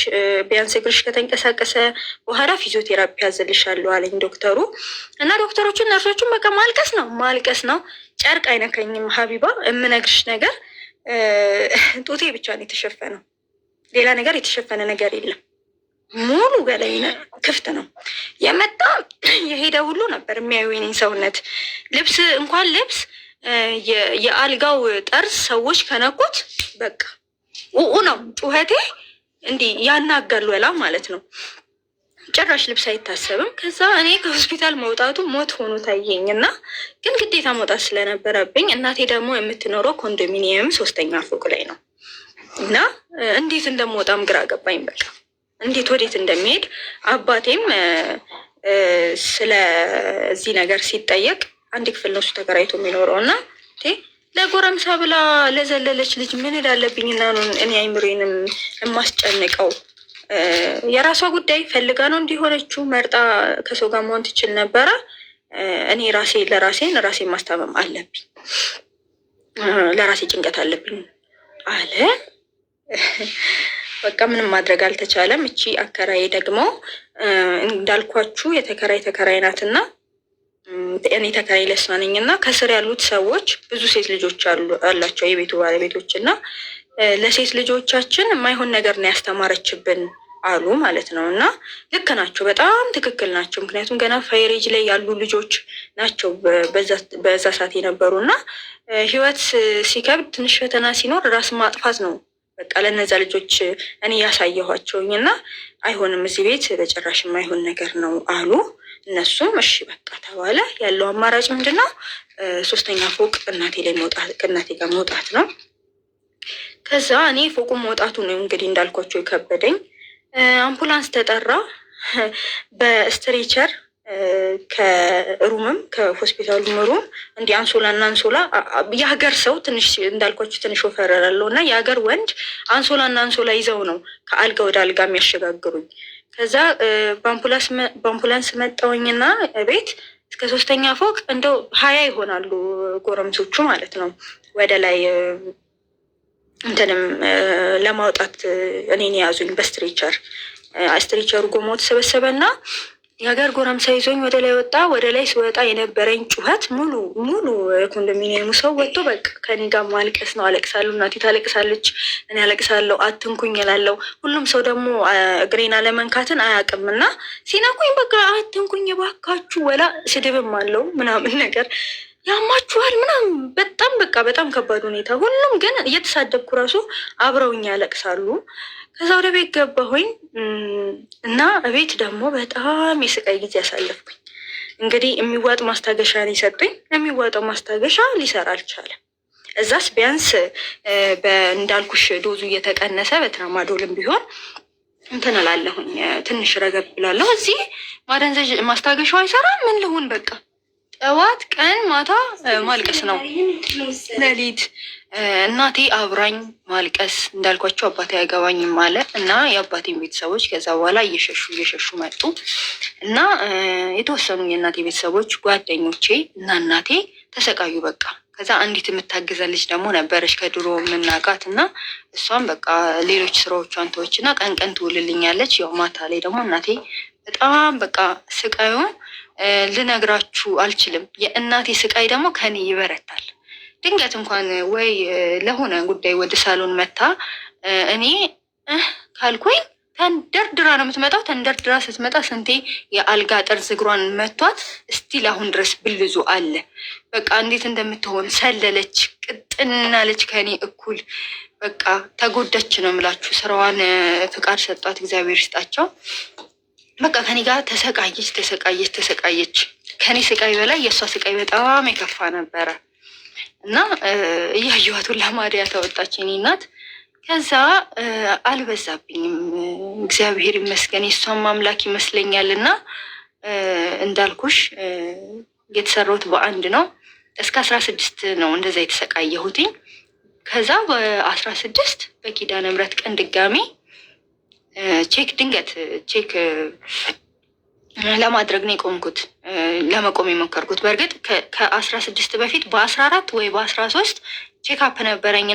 Speaker 1: ቢያንስ እግርሽ ከተንቀሳቀሰ በኋላ ፊዚዮቴራፒ ያዝልሻሉ አለኝ ዶክተሩ። እና ዶክተሮቹን ነርሶቹን በቃ ማልቀስ ነው። ጨርቅ አይነከኝም ሀቢባ፣ የምነግርሽ ነገር ጡቴ ብቻ ነው የተሸፈነው። ሌላ ነገር የተሸፈነ ነገር የለም። ሙሉ ገላይ ክፍት ነው። የመጣ የሄደ ሁሉ ነበር የሚያዩ የኔን ሰውነት። እንኳን ልብስ የአልጋው ጠርዝ ሰዎች ከነኩት በቃ ውኡ ነው ጩኸቴ። እንዲህ ያናጋሉ ወላ ማለት ነው። ጭራሽ ልብስ አይታሰብም። ከዛ እኔ ከሆስፒታል መውጣቱ ሞት ሆኖ ታየኝ እና ግን ግዴታ መውጣት ስለነበረብኝ እናቴ ደግሞ የምትኖረው ኮንዶሚኒየም 3ኛ ፎቅ ላይ ነው እና እንዴት እንደምወጣም ግራ ገባኝ። በቃ እንዴት ወዴት እንደሚሄድ አባቴም ስለዚህ ነገር ሲጠየቅ አንድ ክፍል ነው እሱ ተከራይቶ የሚኖረው እና ለጎረምሳ ብላ ለዘለለች ልጅ ምን እላለብኝና ነው እኔ አይምሬንም የማስጨንቀው? የራሷ ጉዳይ ፈልጋ ነው እንዲሆነችው መርጣ ከሰው ጋር መሆን ትችል ነበረ። እኔ ለራሴን ማስታመም አለብኝ፣ ለራሴ ጭንቀት አለብኝ አለ። በቃ ምንም ማድረግ አልተቻለም። እቺ አከራይ ደግሞ እንዳልኳችሁ ተከራይ ናትና እኔ ተከራይ ለሷ ነኝ እና ከስር ያሉት ሰዎች ብዙ ሴት ልጆች አላቸው የቤቱ ባለቤቶች እና ለሴት ልጆቻችን የማይሆን ነገር ነው ያስተማረችብን አሉ ማለት ነው። እና ልክ ናቸው፣ በጣም ትክክል ናቸው። ምክንያቱም ገና ፋይሬጅ ላይ ያሉ ልጆች ናቸው በዛ ሰዓት የነበሩ እና ህይወት ሲከብድ ትንሽ ፈተና ሲኖር ራስ ማጥፋት ነው በቃ ለነዛ ልጆች እኔ ያሳየኋቸውኝ እና አይሆንም እዚህ ቤት በጭራሽ የማይሆን ነገር ነው አሉ። እነሱም እሺ በቃ ተባለ። ያለው አማራጭ ምንድን ነው? 3ኛ ፎቅ እናቴ ጋር መውጣት ነው። ከዛ እኔ ፎቁ መውጣቱ ነው እንግዲህ እንዳልኳቸው የከበደኝ። አምቡላንስ ተጠራ በስትሬቸር ከሩምም ከሆስፒታሉም ሩም እንዲህ አንሶላ የሀገር ሰው ትንሽ እንዳልኳችሁ ትንሽ ወፈር ያለው እና የሀገር ወንድ አንሶላ ይዘው ነው ከአልጋ ወደ አልጋ የሚያሸጋግሩኝ። ከዛ በአምቡላንስ መጣውኝና ቤት እስከ 3ኛ ፎቅ እንደው 20 ይሆናሉ ጎረምሶቹ ማለት ነው። ወደ ላይ እንትንም ለማውጣት እኔን የያዙኝ በስትሬቸሩ ጎማ ተሰበሰበና የሀገር ጎረምሳ ይዞኝ ወደ ላይ ወጣ። ወደ ላይ ስወጣ የነበረኝ ጩኸት ሙሉ ኮንዶሚኒየሙ ሰው ወጥቶ በቃ ከኔ ጋር ማልቀስ ነው። አለቅሳለሁ፣ እናቴ ታለቅሳለች፣ እኔ አለቅሳለሁ፣ አትንኩኝ እላለሁ። ሁሉም ሰው ደግሞ እግሬን አለመንካትን አያውቅም እና ሲነኩኝ በቃ አትንኩኝ ባካችሁ፣ ወላ ስድብም አለው ምናምን ነገር ያማችኋል ምናምን በጣም ከባድ ሁኔታ። ሁሉም ግን እየተሳደብኩ ራሱ አብረውኝ ያለቅሳሉ። ከዛ ወደ ቤት ገባሁኝ እና ቤት ደግሞ በጣም የስቃይ ጊዜ ያሳለፍኩኝ። እንግዲህ የሚዋጥ ማስታገሻ ነው የሰጡኝ። የሚዋጠው ማስታገሻ ሊሰራ አልቻለም። እዛስ ቢያንስ እንዳልኩሽ ዶዙ እየተቀነሰ በትራማዶልም ቢሆን እንትን እላለሁኝ፣ ትንሽ ረገብ ብላለሁ። እዚህ ማደንዘዥ ማስታገሻው አይሰራም። ምን ልሁን በቃ ጠዋት ቀን ማታ ማልቀስ ነው። ሌሊት እናቴ አብራኝ ማልቀስ። እንዳልኳቸው አባቴ አይገባኝም አለ እና የአባቴን ቤተሰቦች ከዛ በኋላ እየሸሹ መጡ እና የተወሰኑ የእናቴ ቤተሰቦች ጓደኞቼ እና እናቴ ተሰቃዩ በቃ። ከዛ አንዲት የምታግዘልች ደግሞ ነበረች ከድሮ የምናውቃት እና እሷም በቃ ሌሎች ስራዎቿን ተወች እና ቀን ትውልልኛለች። ያው ማታ ላይ ደግሞ እናቴ በጣም በቃ ስቃዩን ልነግራችሁ አልችልም። የእናቴ ስቃይ ደግሞ ከኔ ይበረታል። ድንገት እንኳን ወይ ለሆነ ጉዳይ ወደ ሳሎን መታ እኔ ካልኩኝ ተንደርድራ ነው የምትመጣው። ተንደርድራ ስትመጣ ስንቴ የአልጋ ጠርዝ እግሯን መቷት እስቲል አሁን ድረስ ብልዙ አለ። በቃ እንዴት እንደምትሆን ሰለለች፣ ቅጥናለች ከኔ እኩል በቃ ተጎዳች ነው የምላችሁ። ስራዋን ፍቃድ ሰጧት፣ እግዚአብሔር ይስጣቸው። በቃ ከኔ ጋር ተሰቃየች። ከኔ ስቃይ በላይ የእሷ ስቃይ በጣም የከፋ ነበረ እና እያየኋት ሁላ ማዲያ ተወጣች የኔ እናት። ከዛ አልበዛብኝም፣ እግዚአብሔር ይመስገን። የእሷም አምላክ ይመስለኛል። እና እንዳልኩሽ የተሰራሁት በአንድ ነው። እስከ 16 ነው እንደዛ የተሰቃየሁትኝ። ከዛ በ16 በኪዳነ ምሕረት ቀን ድጋሚ ድንገት ቼክ ለማድረግ ነው የቆምኩት፣ ለመቆም የሞከርኩት። በእርግጥ ከ16 በፊት በ14 ወይ በ13 ቼክ አፕ ነበረኝ።